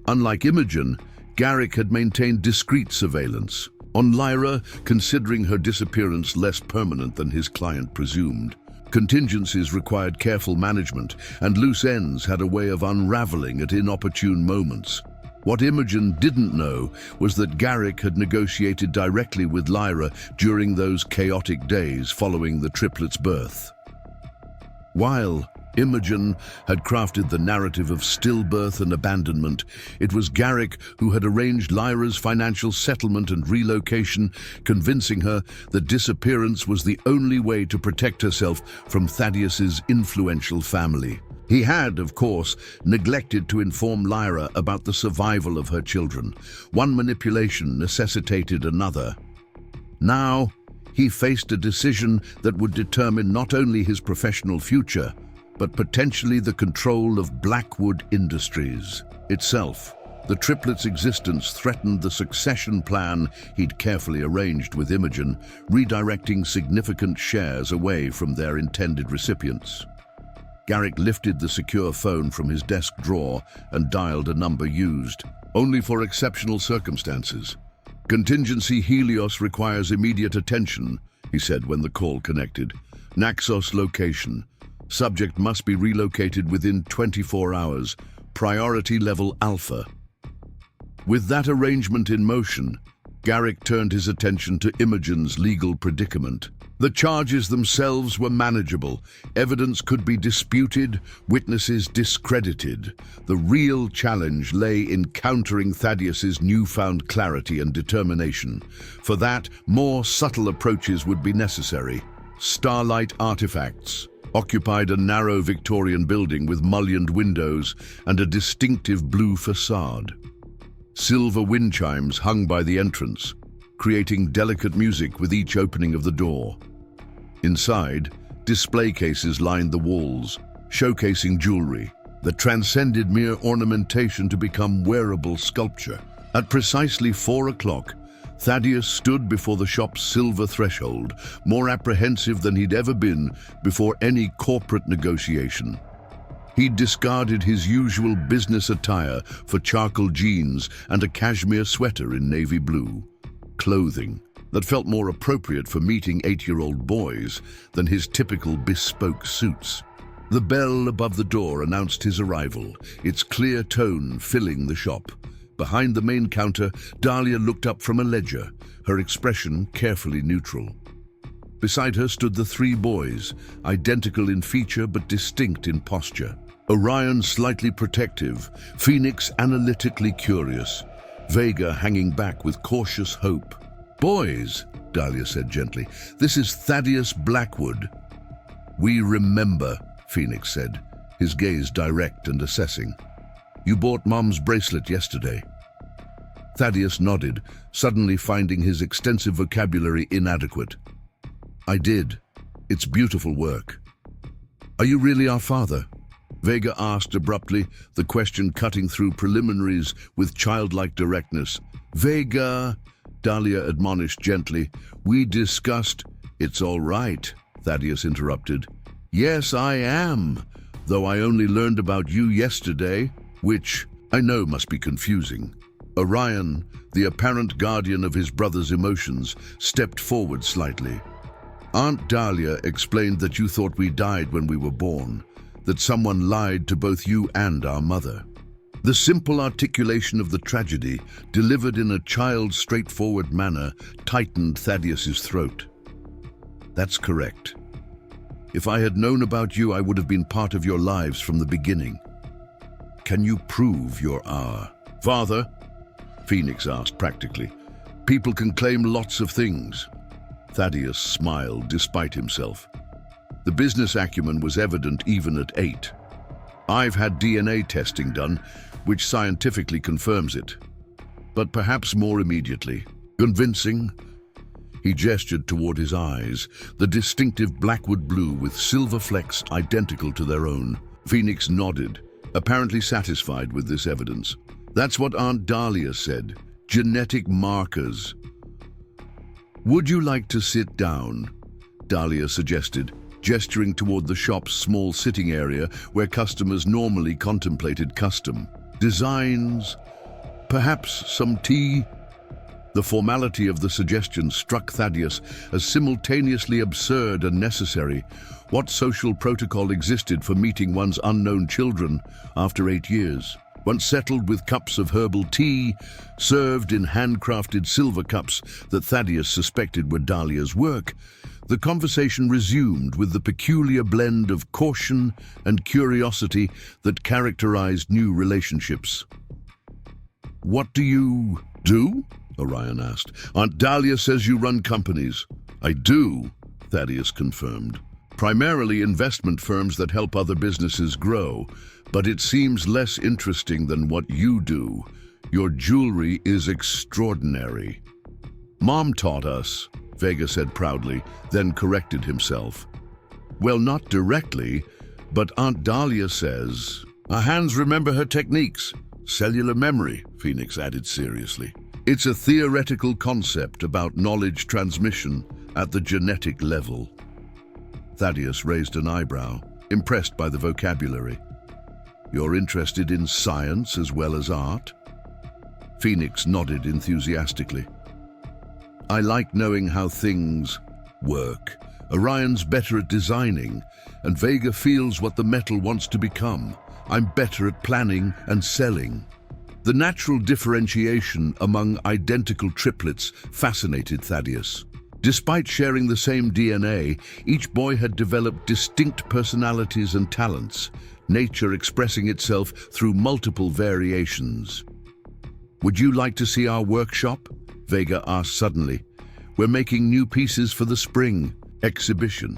Unlike Imogen, Garrick had maintained discreet surveillance on Lyra, considering her disappearance less permanent than his client presumed. Contingencies required careful management, and loose ends had a way of unraveling at inopportune moments. What Imogen didn't know was that Garrick had negotiated directly with Lyra during those chaotic days following the triplets' birth. While Imogen had crafted the narrative of stillbirth and abandonment, it was Garrick who had arranged Lyra's financial settlement and relocation, convincing her that disappearance was the only way to protect herself from Thaddeus's influential family. He had, of course, neglected to inform Lyra about the survival of her children. One manipulation necessitated another. Now, he faced a decision that would determine not only his professional future, but potentially the control of Blackwood Industries itself. The triplets' existence threatened the succession plan he'd carefully arranged with Imogen, redirecting significant shares away from their intended recipients. Garrick lifted the secure phone from his desk drawer and dialed a number used only for exceptional circumstances. "Contingency Helios requires immediate attention," he said when the call connected. "Naxos location. Subject must be relocated within 24 hours. Priority level Alpha." With that arrangement in motion, Garrick turned his attention to Imogen's legal predicament. The charges themselves were manageable. Evidence could be disputed, witnesses discredited. The real challenge lay in countering Thaddeus's newfound clarity and determination. For that, more subtle approaches would be necessary. Starlight artifacts occupied a narrow Victorian building with mullioned windows and a distinctive blue facade. Silver wind chimes hung by the entrance, creating delicate music with each opening of the door. Inside, display cases lined the walls, showcasing jewelry that transcended mere ornamentation to become wearable sculpture. At precisely 4 o'clock, Thaddeus stood before the shop's silver threshold, more apprehensive than he'd ever been before any corporate negotiation. He'd discarded his usual business attire for charcoal jeans and a cashmere sweater in navy blue, clothing that felt more appropriate for meeting 8-year-old boys than his typical bespoke suits. The bell above the door announced his arrival, its clear tone filling the shop. Behind the main counter, Dahlia looked up from a ledger, her expression carefully neutral. Beside her stood the 3 boys, identical in feature but distinct in posture. Orion slightly protective, Phoenix analytically curious, Vega hanging back with cautious hope. "Boys," Dahlia said gently, "this is Thaddeus Blackwood." "We remember," Phoenix said, his gaze direct and assessing. "You bought Mom's bracelet yesterday." Thaddeus nodded, suddenly finding his extensive vocabulary inadequate. "I did. It's beautiful work." "Are you really our father?" Vega asked abruptly, the question cutting through preliminaries with childlike directness. "Vega," Dahlia admonished gently, "we discussed—" "It's all right," Thaddeus interrupted. "Yes, I am, though I only learned about you yesterday, which I know must be confusing." Orion, the apparent guardian of his brother's emotions, stepped forward slightly. "Aunt Dahlia explained that you thought we died when we were born, that someone lied to both you and our mother." The simple articulation of the tragedy, delivered in a child's straightforward manner, tightened Thaddeus's throat. "That's correct. If I had known about you, I would have been part of your lives from the beginning." "Can you prove you're our father?" Phoenix asked practically. "People can claim lots of things." Thaddeus smiled despite himself. The business acumen was evident even at 8. I've had DNA testing done, which scientifically confirms it. But perhaps more immediately. Convincing? He gestured toward his eyes, the distinctive Blackwood blue with silver flecks identical to their own. Phoenix nodded, apparently satisfied with this evidence. That's what Aunt Dahlia said. Genetic markers. Would you like to sit down? Dahlia suggested, gesturing toward the shop's small sitting area where customers normally contemplated custom designs, perhaps some tea. The formality of the suggestion struck Thaddeus as simultaneously absurd and necessary. What social protocol existed for meeting one's unknown children after 8 years? Once settled with cups of herbal tea, served in handcrafted silver cups that Thaddeus suspected were Dahlia's work, the conversation resumed with the peculiar blend of caution and curiosity that characterized new relationships. "What do you do?" Orion asked. "Aunt Dahlia says you run companies." "I do," Thaddeus confirmed. "Primarily investment firms that help other businesses grow, but it seems less interesting than what you do. Your jewelry is extraordinary." "Mom taught us," Vega said proudly, then corrected himself. "Well, not directly, but Aunt Dahlia says our hands remember her techniques." "Cellular memory," Phoenix added seriously. "It's a theoretical concept about knowledge transmission at the genetic level." Thaddeus raised an eyebrow, impressed by the vocabulary. "You're interested in science as well as art?" Phoenix nodded enthusiastically. "I like knowing how things work. Orion's better at designing, and Vega feels what the metal wants to become. I'm better at planning and selling." The natural differentiation among identical triplets fascinated Thaddeus. Despite sharing the same DNA, each boy had developed distinct personalities and talents, nature expressing itself through multiple variations. "Would you like to see our workshop?" Vega asked suddenly. "We're making new pieces for the spring exhibition."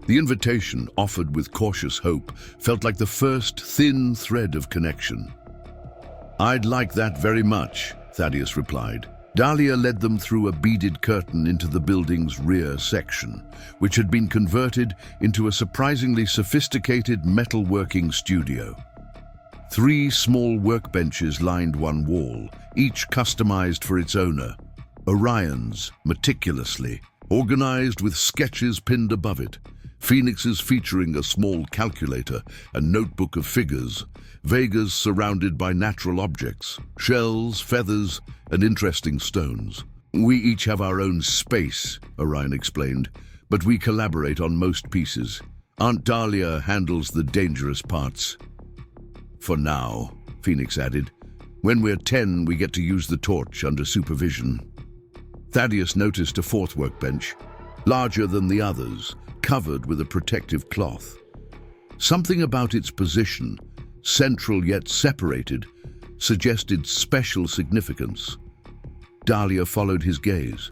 The invitation, offered with cautious hope, felt like the first thin thread of connection. "I'd like that very much," Thaddeus replied. Dahlia led them through a beaded curtain into the building's rear section, which had been converted into a surprisingly sophisticated metalworking studio. 3 small workbenches lined one wall, each customized for its owner. Orion's, meticulously, organized with sketches pinned above it. Phoenix's featuring a small calculator and notebook of figures. Vega's surrounded by natural objects, shells, feathers, and interesting stones. "We each have our own space," Orion explained, "but we collaborate on most pieces. Aunt Dahlia handles the dangerous parts." "For now," Phoenix added. "When we're 10, we get to use the torch under supervision." Thaddeus noticed a 4th workbench, larger than the others, covered with a protective cloth. Something about its position, central yet separated, suggested special significance. Dahlia followed his gaze.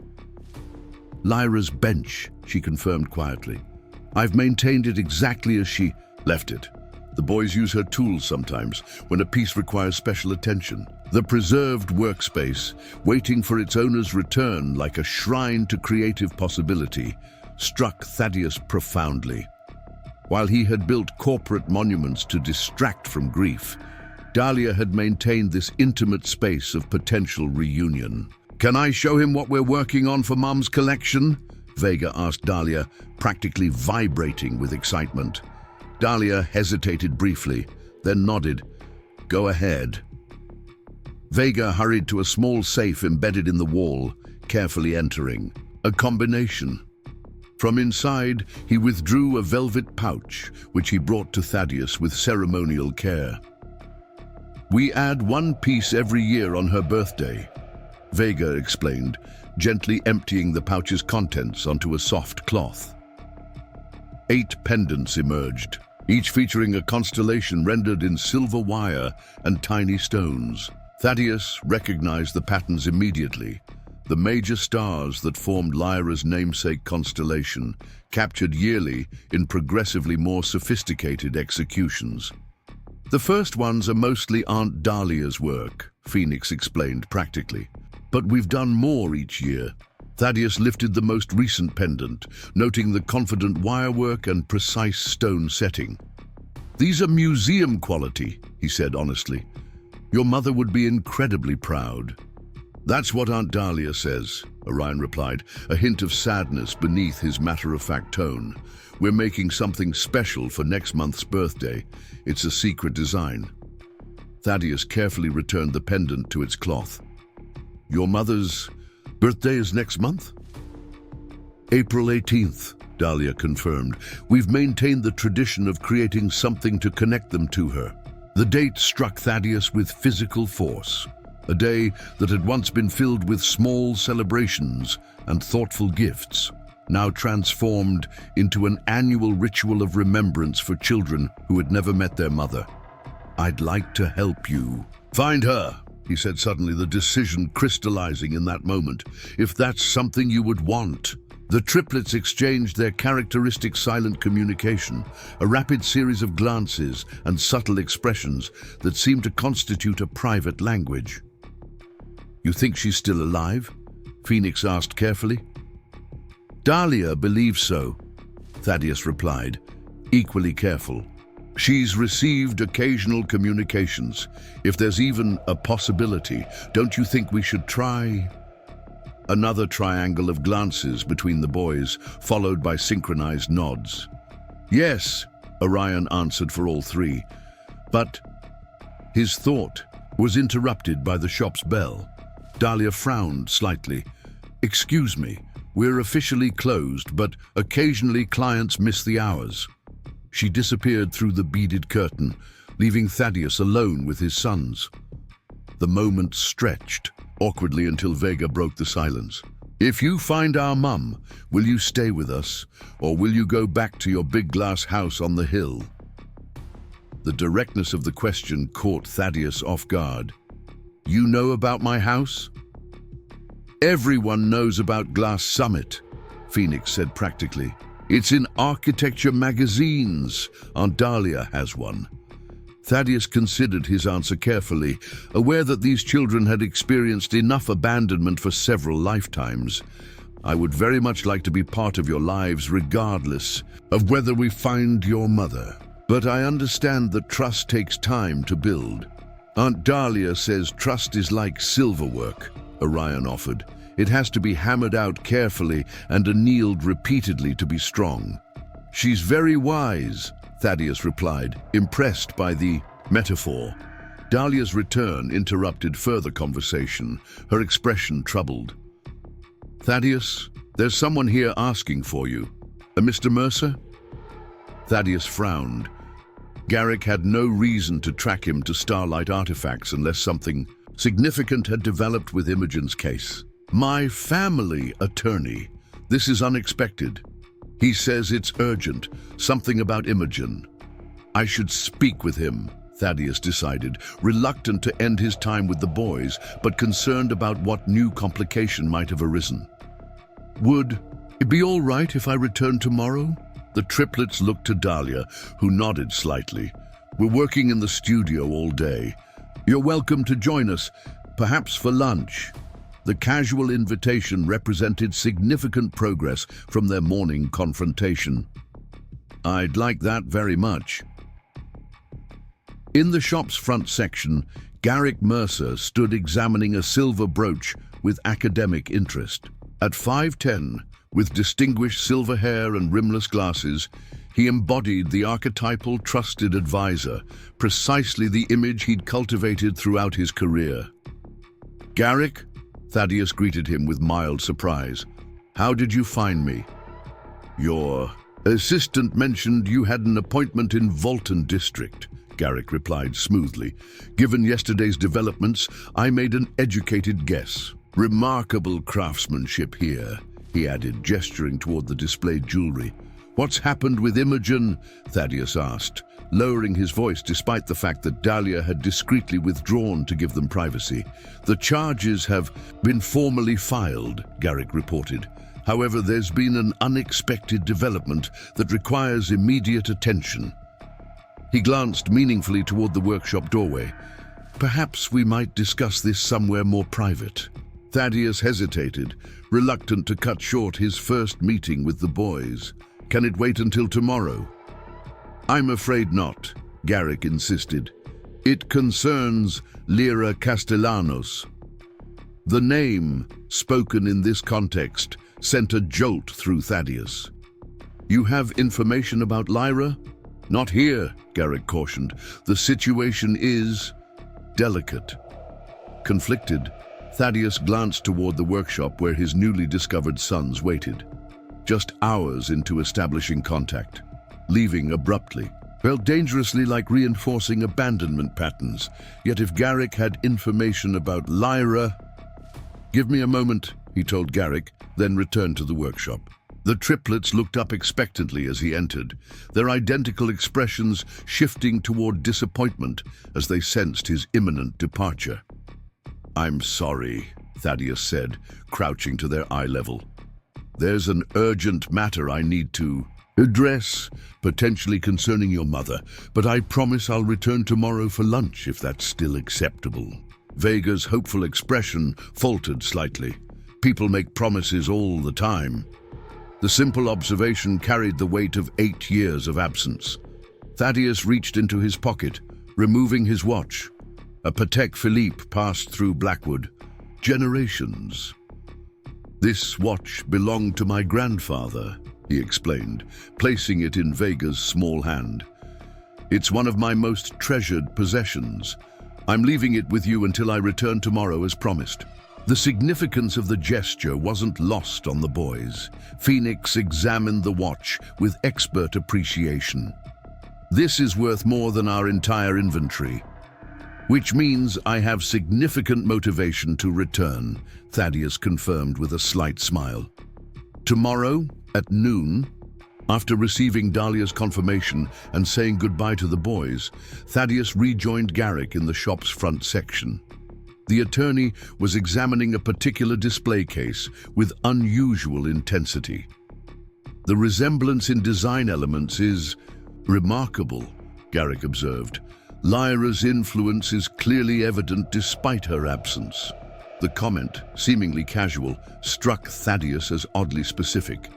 "Lyra's bench," she confirmed quietly. "I've maintained it exactly as she left it. The boys use her tools sometimes, when a piece requires special attention." The preserved workspace, waiting for its owner's return like a shrine to creative possibility, struck Thaddeus profoundly. While he had built corporate monuments to distract from grief, Dahlia had maintained this intimate space of potential reunion. "Can I show him what we're working on for Mom's collection?" Vega asked Dahlia, practically vibrating with excitement. Dahlia hesitated briefly, then nodded. "Go ahead." Vega hurried to a small safe embedded in the wall, carefully entering. A combination. From inside, he withdrew a velvet pouch, which he brought to Thaddeus with ceremonial care. "We add 1 piece every year on her birthday," Vega explained, gently emptying the pouch's contents onto a soft cloth. 8 pendants emerged, each featuring a constellation rendered in silver wire and tiny stones. Thaddeus recognized the patterns immediately. the major stars that formed Lyra's namesake constellation, captured yearly in progressively more sophisticated executions. The first ones are mostly Aunt Dahlia's work, Phoenix explained practically. But we've done more each year. Thaddeus lifted the most recent pendant, noting the confident wirework and precise stone setting. These are museum quality, he said honestly. Your mother would be incredibly proud. That's what Aunt Dahlia says, Orion replied, a hint of sadness beneath his matter-of-fact tone. We're making something special for next month's birthday. It's a secret design. Thaddeus carefully returned the pendant to its cloth. Your mother's birthday is next month? April 18th, Dahlia confirmed. We've maintained the tradition of creating something to connect them to her. The date struck Thaddeus with physical force. A day that had once been filled with small celebrations and thoughtful gifts, now transformed into an annual ritual of remembrance for children who had never met their mother. I'd like to help you. Find her, he said suddenly, the decision crystallizing in that moment. If that's something you would want. The triplets exchanged their characteristic silent communication, a rapid series of glances and subtle expressions that seemed to constitute a private language. You think she's still alive? Phoenix asked carefully. Dahlia believes so, Thaddeus replied, equally careful. She's received occasional communications. If there's even a possibility, don't you think we should try? Another triangle of glances between the boys, followed by synchronized nods. Yes, Orion answered for all three, but his thought was interrupted by the shop's bell. Dahlia frowned slightly. Excuse me, we're officially closed, but occasionally clients miss the hours. She disappeared through the beaded curtain, leaving Thaddeus alone with his sons. The moment stretched awkwardly until Vega broke the silence. If you find our mum, will you stay with us, or will you go back to your big glass house on the hill? The directness of the question caught Thaddeus off guard. You know about my house? Everyone knows about Glass Summit, Phoenix said practically. It's in architecture magazines. Aunt Dahlia has one. Thaddeus considered his answer carefully, aware that these children had experienced enough abandonment for several lifetimes. I would very much like to be part of your lives regardless of whether we find your mother. But I understand that trust takes time to build. Aunt Dahlia says trust is like silverwork, Orion offered. It has to be hammered out carefully and annealed repeatedly to be strong. She's very wise, Thaddeus replied, impressed by the metaphor. Dahlia's return interrupted further conversation, her expression troubled. Thaddeus, there's someone here asking for you. A Mr. Mercer? Thaddeus frowned. Garrick had no reason to track him to Starlight artifacts unless something significant had developed with Imogen's case. My family attorney. This is unexpected. He says it's urgent, something about Imogen. I should speak with him, Thaddeus decided, reluctant to end his time with the boys, but concerned about what new complication might have arisen. Would it be all right if I return tomorrow? The triplets looked to Dahlia, who nodded slightly. We're working in the studio all day. You're welcome to join us, perhaps for lunch. The casual invitation represented significant progress from their morning confrontation. I'd like that very much. In the shop's front section, Garrick Mercer stood examining a silver brooch with academic interest. At 5'10", with distinguished silver hair and rimless glasses, he embodied the archetypal trusted advisor, precisely the image he'd cultivated throughout his career. Garrick? Thaddeus greeted him with mild surprise. How did you find me? Your assistant mentioned you had an appointment in Volton District, Garrick replied smoothly. Given yesterday's developments, I made an educated guess. Remarkable craftsmanship here, he added, gesturing toward the displayed jewelry. "What's happened with Imogen?" Thaddeus asked, lowering his voice despite the fact that Dahlia had discreetly withdrawn to give them privacy. "The charges have been formally filed," Garrick reported. "However, there's been an unexpected development that requires immediate attention." He glanced meaningfully toward the workshop doorway. "Perhaps we might discuss this somewhere more private." Thaddeus hesitated, reluctant to cut short his first meeting with the boys. "Can it wait until tomorrow?" "I'm afraid not," Garrick insisted. "It concerns Lyra Castellanos." The name, spoken in this context, sent a jolt through Thaddeus. "You have information about Lyra?" "Not here," Garrick cautioned. "The situation is delicate." Conflicted, Thaddeus glanced toward the workshop where his newly discovered sons waited. Just hours into establishing contact, leaving abruptly, felt dangerously like reinforcing abandonment patterns. Yet if Garrick had information about Lyra... "Give me a moment," he told Garrick, then returned to the workshop. The triplets looked up expectantly as he entered, their identical expressions shifting toward disappointment as they sensed his imminent departure. "I'm sorry," Thaddeus said, crouching to their eye level. "There's an urgent matter I need to address, potentially concerning your mother, but I promise I'll return tomorrow for lunch if that's still acceptable." Vega's hopeful expression faltered slightly. People make promises all the time. The simple observation carried the weight of 8 years of absence. Thaddeus reached into his pocket, removing his watch. A Patek Philippe passed through Blackwood. Generations. "This watch belonged to my grandfather," he explained, placing it in Vega's small hand. "It's one of my most treasured possessions. I'm leaving it with you until I return tomorrow as promised." The significance of the gesture wasn't lost on the boys. Phoenix examined the watch with expert appreciation. "This is worth more than our entire inventory, which means I have significant motivation to return," Thaddeus confirmed with a slight smile. "Tomorrow, at noon," after receiving Dahlia's confirmation and saying goodbye to the boys, Thaddeus rejoined Garrick in the shop's front section. The attorney was examining a particular display case with unusual intensity. "The resemblance in design elements is remarkable," Garrick observed. "Lyra's influence is clearly evident despite her absence." The comment, seemingly casual, struck Thaddeus as oddly specific.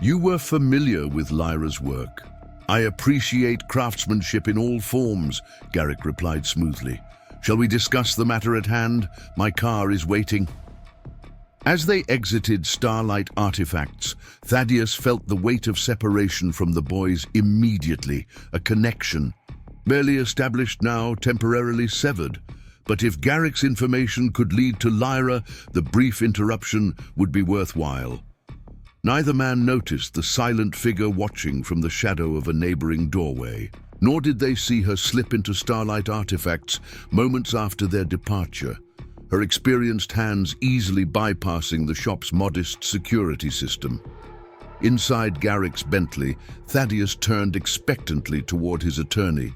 "You were familiar with Lyra's work." "I appreciate craftsmanship in all forms," Garrick replied smoothly. "Shall we discuss the matter at hand? My car is waiting." As they exited Starlight Artifacts, Thaddeus felt the weight of separation from the boys immediately, a connection. Barely established now, temporarily severed. But if Garrick's information could lead to Lyra, the brief interruption would be worthwhile. Neither man noticed the silent figure watching from the shadow of a neighboring doorway, nor did they see her slip into Starlight Artifacts moments after their departure, her experienced hands easily bypassing the shop's modest security system. Inside Garrick's Bentley, Thaddeus turned expectantly toward his attorney.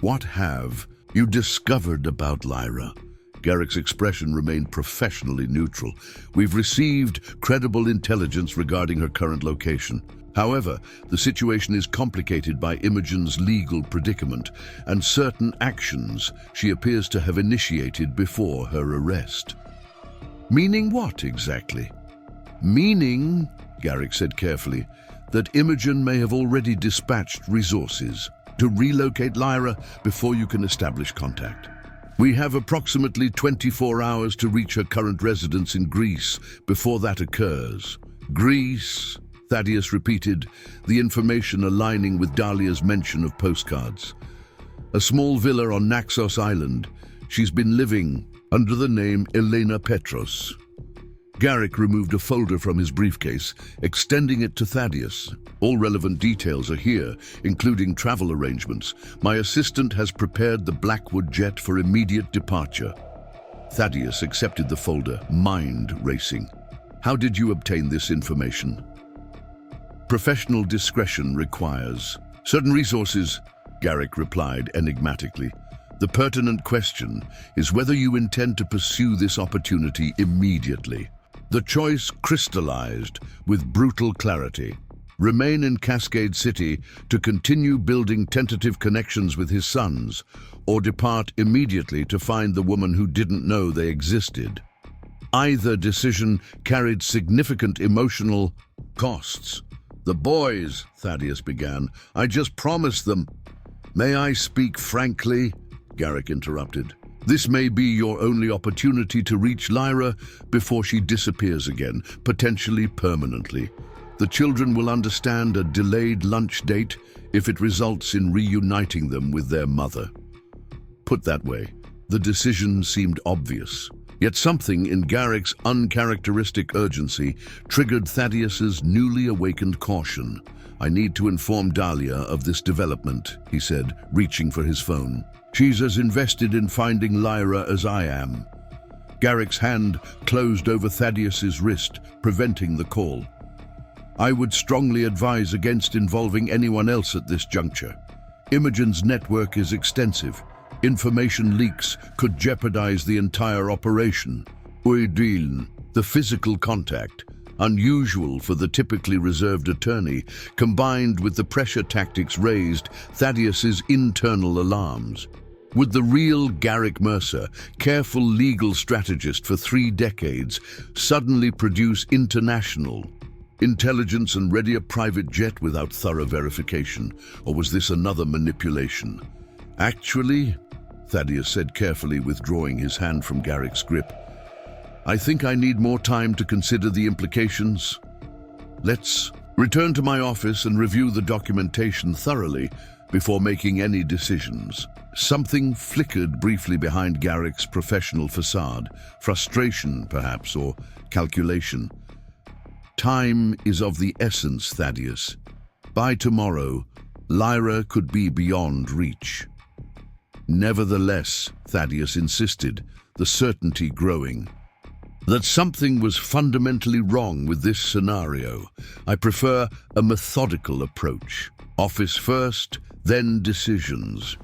"What have you discovered about Lyra?" Garrick's expression remained professionally neutral. "We've received credible intelligence regarding her current location. However, the situation is complicated by Imogen's legal predicament and certain actions she appears to have initiated before her arrest." "Meaning what exactly?" "Meaning," Garrick said carefully, "that Imogen may have already dispatched resources to relocate Lyra before you can establish contact. We have approximately 24 hours to reach her current residence in Greece before that occurs." "Greece," Thaddeus repeated, the information aligning with Dahlia's mention of postcards. "A small villa on Naxos Island. She's been living under the name Elena Petros." Garrick removed a folder from his briefcase, extending it to Thaddeus. "All relevant details are here, including travel arrangements. My assistant has prepared the Blackwood jet for immediate departure." Thaddeus accepted the folder, mind racing. "How did you obtain this information?" Professional discretion requires certain resources, Garrick replied enigmatically. The pertinent question is whether you intend to pursue this opportunity immediately. The choice crystallized with brutal clarity. Remain in Cascade City to continue building tentative connections with his sons, or depart immediately to find the woman who didn't know they existed. Either decision carried significant emotional costs. The boys, Thaddeus began. I just promised them. May I speak frankly? Garrick interrupted. This may be your only opportunity to reach Lyra before she disappears again, potentially permanently. The children will understand a delayed lunch date if it results in reuniting them with their mother. Put that way, the decision seemed obvious. Yet something in Garrick's uncharacteristic urgency triggered Thaddeus's newly awakened caution. I need to inform Dahlia of this development, he said, reaching for his phone. She's as invested in finding Lyra as I am. Garrick's hand closed over Thaddeus's wrist, preventing the call. I would strongly advise against involving anyone else at this juncture. Imogen's network is extensive. Information leaks could jeopardize the entire operation. The physical contact, unusual for the typically reserved attorney, combined with the pressure tactics raised Thaddeus's internal alarms. Would the real Garrick Mercer, careful legal strategist for 3 decades, suddenly produce international intelligence and ready a private jet without thorough verification? Or was this another manipulation? Actually, Thaddeus said carefully, withdrawing his hand from Garrick's grip, I think I need more time to consider the implications. Let's return to my office and review the documentation thoroughly before making any decisions. Something flickered briefly behind Garrick's professional facade, frustration perhaps, or calculation. Time is of the essence, Thaddeus. By tomorrow, Lyra could be beyond reach. Nevertheless, Thaddeus insisted, the certainty growing, that something was fundamentally wrong with this scenario. I prefer a methodical approach. Office first, then decisions.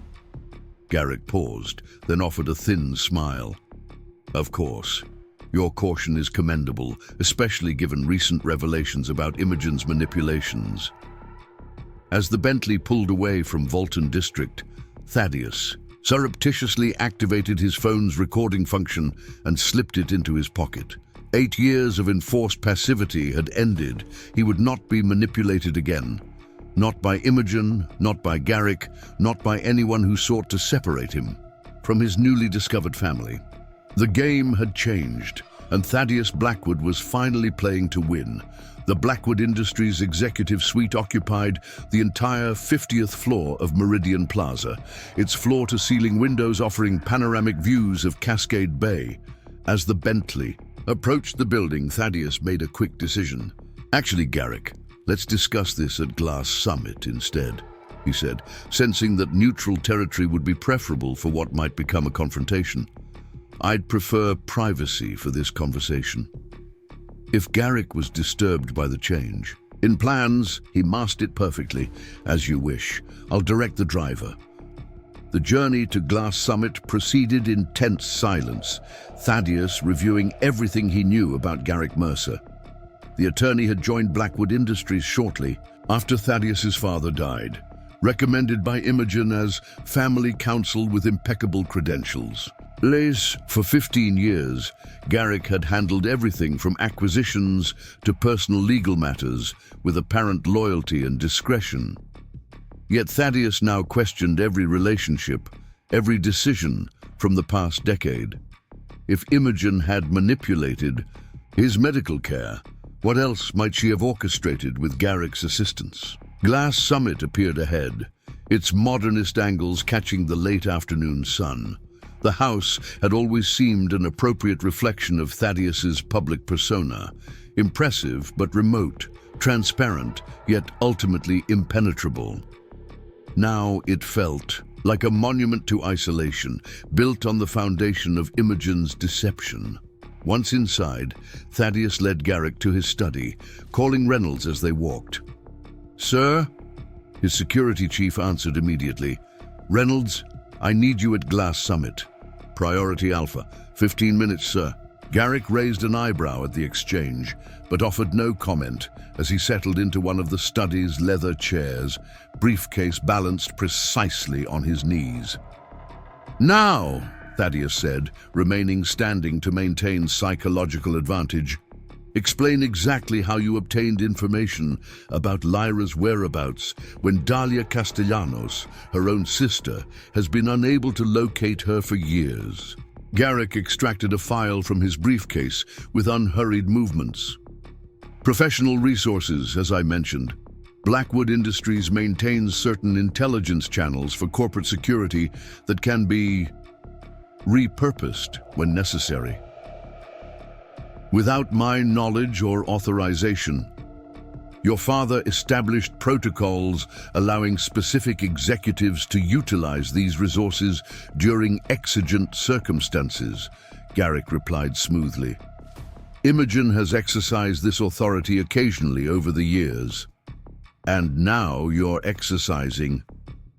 Garrick paused, then offered a thin smile. Of course. Your caution is commendable, especially given recent revelations about Imogen's manipulations. As the Bentley pulled away from Volton District, Thaddeus surreptitiously activated his phone's recording function and slipped it into his pocket. 8 years of enforced passivity had ended. He would not be manipulated again. Not by Imogen, not by Garrick, not by anyone who sought to separate him from his newly discovered family. The game had changed, and Thaddeus Blackwood was finally playing to win. The Blackwood Industries executive suite occupied the entire 50th floor of Meridian Plaza, its floor-to-ceiling windows offering panoramic views of Cascade Bay. As the Bentley approached the building, Thaddeus made a quick decision. Actually, Garrick, let's discuss this at Glass Summit instead, he said, sensing that neutral territory would be preferable for what might become a confrontation. I'd prefer privacy for this conversation. If Garrick was disturbed by the change, in plans, he masked it perfectly. As you wish. I'll direct the driver. The journey to Glass Summit proceeded in tense silence, Thaddeus reviewing everything he knew about Garrick Mercer. The attorney had joined Blackwood Industries shortly after Thaddeus's father died, recommended by Imogen as family counsel with impeccable credentials. For 15 years, Garrick had handled everything from acquisitions to personal legal matters with apparent loyalty and discretion. Yet Thaddeus now questioned every relationship, every decision from the past decade. If Imogen had manipulated his medical care, what else might she have orchestrated with Garrick's assistance? Glass Summit appeared ahead, its modernist angles catching the late afternoon sun. The house had always seemed an appropriate reflection of Thaddeus's public persona, impressive but remote, transparent yet ultimately impenetrable. Now it felt like a monument to isolation, built on the foundation of Imogen's deception. Once inside, Thaddeus led Garrick to his study, calling Reynolds as they walked. Sir? His security chief answered immediately. Reynolds, I need you at Glass Summit. Priority Alpha. 15 minutes, sir. Garrick raised an eyebrow at the exchange, but offered no comment as he settled into one of the study's leather chairs, briefcase balanced precisely on his knees. Now, Thaddeus said, remaining standing to maintain psychological advantage, explain exactly how you obtained information about Lyra's whereabouts when Dahlia Castellanos, her own sister, has been unable to locate her for years. Garrick extracted a file from his briefcase with unhurried movements. Professional resources, as I mentioned. Blackwood Industries maintains certain intelligence channels for corporate security that can be repurposed when necessary. Without my knowledge or authorization, your father established protocols allowing specific executives to utilize these resources during exigent circumstances, Garrick replied smoothly. Imogen has exercised this authority occasionally over the years, and now you're exercising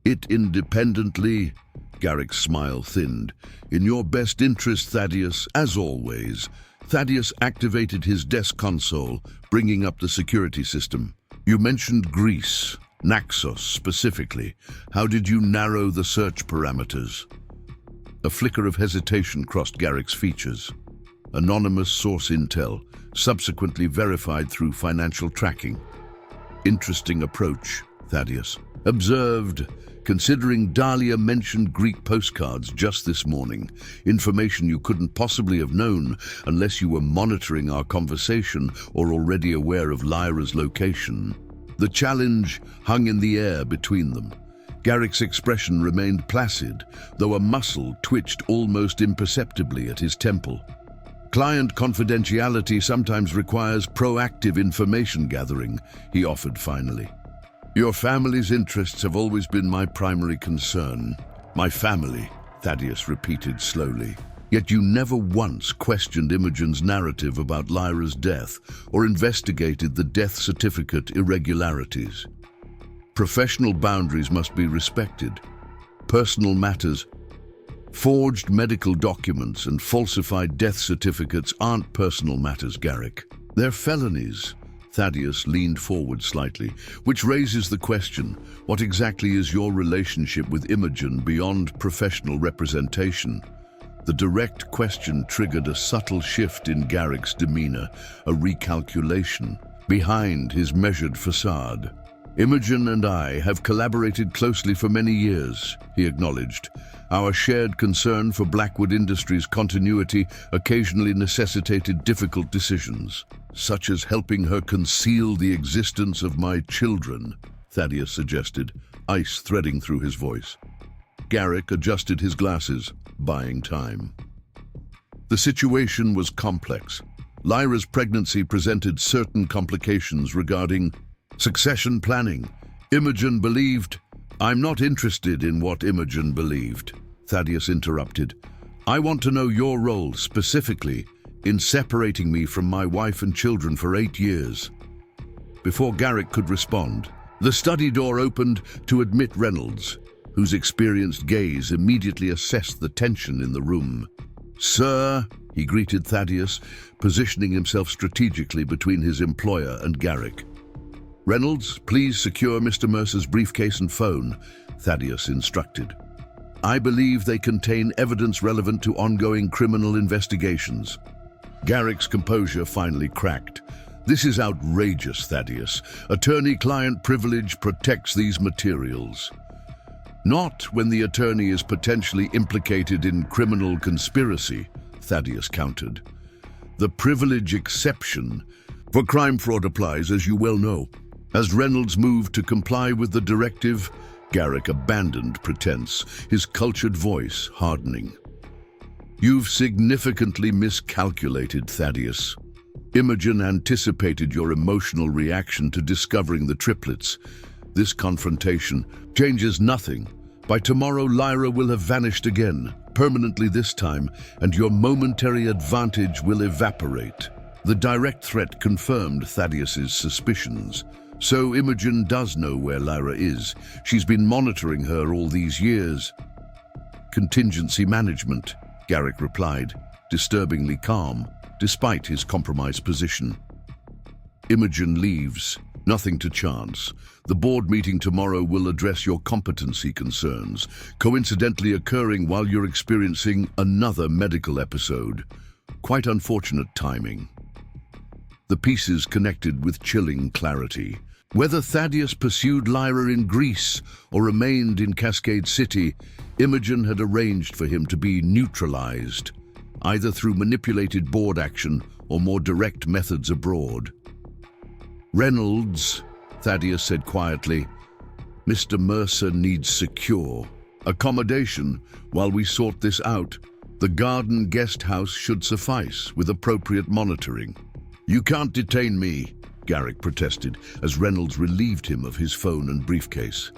it independently. Garrick's smile thinned. In your best interest, Thaddeus, as always. Thaddeus activated his desk console, bringing up the security system. You mentioned Greece, Naxos specifically. How did you narrow the search parameters? A flicker of hesitation crossed Garrick's features. Anonymous source intel, subsequently verified through financial tracking. Interesting approach, Thaddeus observed. Considering Dahlia mentioned Greek postcards just this morning, information you couldn't possibly have known unless you were monitoring our conversation or already aware of Lyra's location. The challenge hung in the air between them. Garrick's expression remained placid, though a muscle twitched almost imperceptibly at his temple. Client confidentiality sometimes requires proactive information gathering, he offered finally. Your family's interests have always been my primary concern. My family, Thaddeus repeated slowly. Yet you never once questioned Imogen's narrative about Lyra's death or investigated the death certificate irregularities. Professional boundaries must be respected. Personal matters, forged medical documents and falsified death certificates aren't personal matters, Garrick. They're felonies. Thaddeus leaned forward slightly, which raises the question, what exactly is your relationship with Imogen beyond professional representation? The direct question triggered a subtle shift in Garrick's demeanor, a recalculation behind his measured facade. Imogen and I have collaborated closely for many years, he acknowledged. Our shared concern for Blackwood Industries' continuity occasionally necessitated difficult decisions, such as helping her conceal the existence of my children, Thaddeus suggested, ice threading through his voice. Garrick adjusted his glasses, buying time. The situation was complex. Lyra's pregnancy presented certain complications regarding succession planning. Imogen believed... I'm not interested in what Imogen believed, Thaddeus interrupted. I want to know your role specifically in separating me from my wife and children for 8 years. Before Garrick could respond, the study door opened to admit Reynolds, whose experienced gaze immediately assessed the tension in the room. Sir, he greeted Thaddeus, positioning himself strategically between his employer and Garrick. Reynolds, please secure Mr. Mercer's briefcase and phone, Thaddeus instructed. I believe they contain evidence relevant to ongoing criminal investigations. Garrick's composure finally cracked. This is outrageous, Thaddeus. Attorney-client privilege protects these materials. Not when the attorney is potentially implicated in criminal conspiracy, Thaddeus countered. The privilege exception for crime fraud applies, as you well know. As Reynolds moved to comply with the directive, Garrick abandoned pretense, his cultured voice hardening. You've significantly miscalculated, Thaddeus. Imogen anticipated your emotional reaction to discovering the triplets. This confrontation changes nothing. By tomorrow, Lyra will have vanished again, permanently this time, and your momentary advantage will evaporate. The direct threat confirmed Thaddeus's suspicions. So Imogen does know where Lyra is. She's been monitoring her all these years. Contingency management, Garrick replied, disturbingly calm, despite his compromised position. Imogen leaves. Nothing to chance. The board meeting tomorrow will address your competency concerns, coincidentally occurring while you're experiencing another medical episode. Quite unfortunate timing. The pieces connected with chilling clarity. Whether Thaddeus pursued Lyra in Greece or remained in Cascade City, Imogen had arranged for him to be neutralized, either through manipulated board action or more direct methods abroad. "Reynolds," Thaddeus said quietly, "Mr. Mercer needs secure accommodation while we sort this out. The garden guest house should suffice, with appropriate monitoring." "You can't detain me," Garrick protested, as Reynolds relieved him of his phone and briefcase.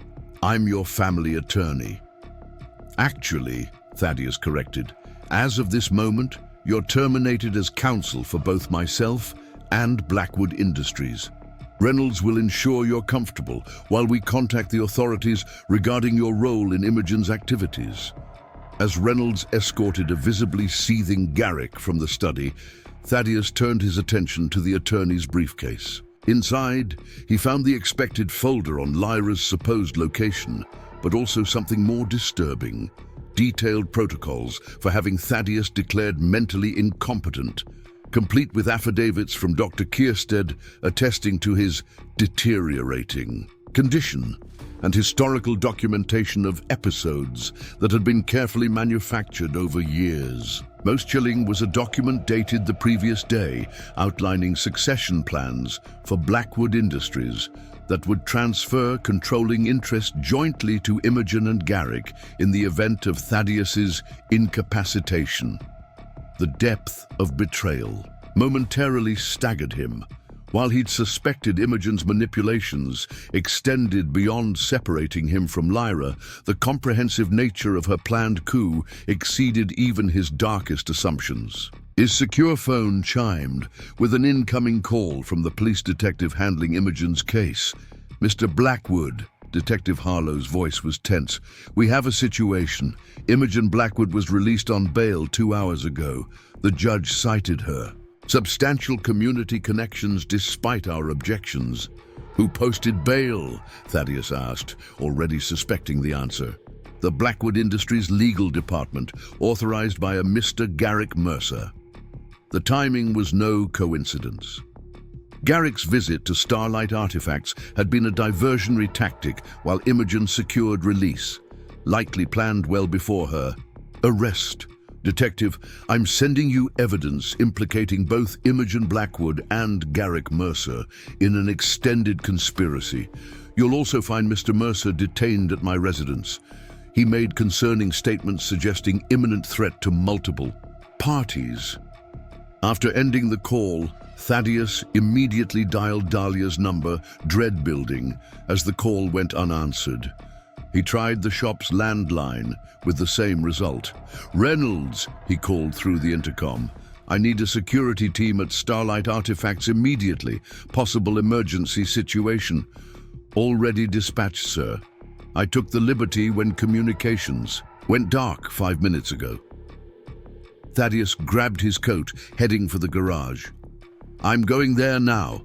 "I'm your family attorney." "Actually," Thaddeus corrected, "as of this moment, you're terminated as counsel for both myself and Blackwood Industries. Reynolds will ensure you're comfortable while we contact the authorities regarding your role in Imogen's activities." As Reynolds escorted a visibly seething Garrick from the study, Thaddeus turned his attention to the attorney's briefcase. Inside, he found the expected folder on Lyra's supposed location, but also something more disturbing: detailed protocols for having Thaddeus declared mentally incompetent, complete with affidavits from Dr. Kierstead attesting to his deteriorating condition, and historical documentation of episodes that had been carefully manufactured over years. Most chilling was a document dated the previous day, outlining succession plans for Blackwood Industries that would transfer controlling interest jointly to Imogen and Garrick in the event of Thaddeus's incapacitation. The depth of betrayal momentarily staggered him. While he'd suspected Imogen's manipulations extended beyond separating him from Lyra, the comprehensive nature of her planned coup exceeded even his darkest assumptions. His secure phone chimed with an incoming call from the police detective handling Imogen's case. "Mr. Blackwood," Detective Harlow's voice was tense. "We have a situation. Imogen Blackwood was released on bail 2 hours ago. The judge cited her. Substantial community connections despite our objections." "Who posted bail?" Thaddeus asked, already suspecting the answer. "The Blackwood Industries legal department, authorized by a Mr. Garrick Mercer." The timing was no coincidence. Garrick's visit to Starlight Artifacts had been a diversionary tactic while Imogen secured release, likely planned well before her arrest. "Detective, I'm sending you evidence implicating both Imogen Blackwood and Garrick Mercer in an extended conspiracy. You'll also find Mr. Mercer detained at my residence. He made concerning statements suggesting imminent threat to multiple parties." After ending the call, Thaddeus immediately dialed Dahlia's number, Dread Building, as the call went unanswered. He tried the shop's landline with the same result. "Reynolds," he called through the intercom. "I need a security team at Starlight Artifacts immediately. Possible emergency situation." "Already dispatched, sir. I took the liberty when communications went dark 5 minutes ago." Thaddeus grabbed his coat, heading for the garage. "I'm going there now.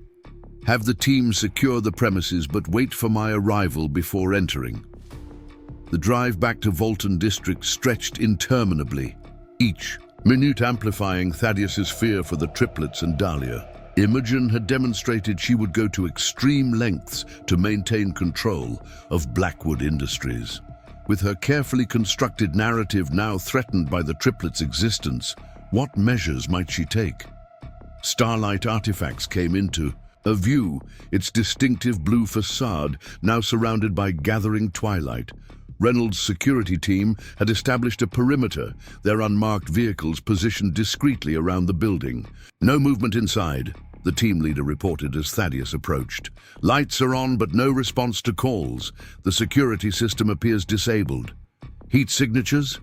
Have the team secure the premises, but wait for my arrival before entering." The drive back to Volton District stretched interminably, each minute amplifying Thaddeus's fear for the triplets and Dahlia. Imogen had demonstrated she would go to extreme lengths to maintain control of Blackwood Industries. With her carefully constructed narrative now threatened by the triplets' existence, what measures might she take? Starlight Artifacts came into view, its distinctive blue facade now surrounded by gathering twilight. Reynolds' security team had established a perimeter, their unmarked vehicles positioned discreetly around the building. "No movement inside," the team leader reported as Thaddeus approached. "Lights are on, but no response to calls. The security system appears disabled. Heat signatures?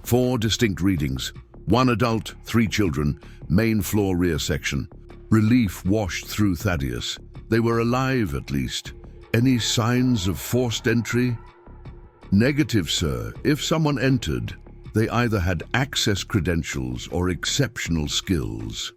4 distinct readings. 1 adult, 3 children, main floor rear section." Relief washed through Thaddeus. They were alive, at least. Any signs of forced entry? Negative, sir. If someone entered, they either had access credentials or exceptional skills.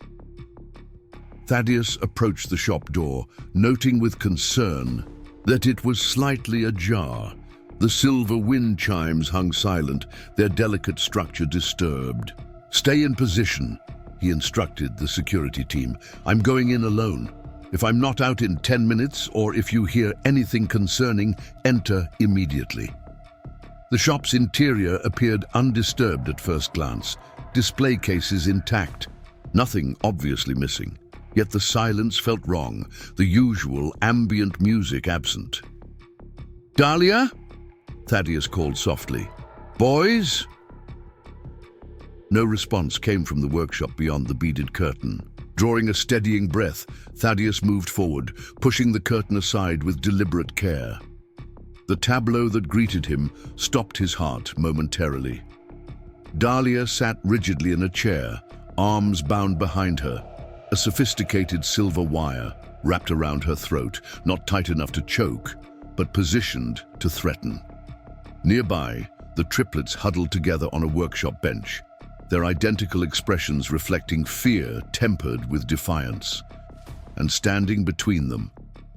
Thaddeus approached the shop door, noting with concern that it was slightly ajar. The silver wind chimes hung silent, their delicate structure disturbed. "Stay in position," he instructed the security team. "I'm going in alone. If I'm not out in 10 minutes, or if you hear anything concerning, enter immediately." The shop's interior appeared undisturbed at first glance, display cases intact, nothing obviously missing. Yet the silence felt wrong, the usual ambient music absent. "Dahlia?" Thaddeus called softly. "Boys?" No response came from the workshop beyond the beaded curtain. Drawing a steadying breath, Thaddeus moved forward, pushing the curtain aside with deliberate care. The tableau that greeted him stopped his heart momentarily. Dahlia sat rigidly in a chair, arms bound behind her, a sophisticated silver wire wrapped around her throat, not tight enough to choke, but positioned to threaten. Nearby, the triplets huddled together on a workshop bench, their identical expressions reflecting fear tempered with defiance. And standing between them,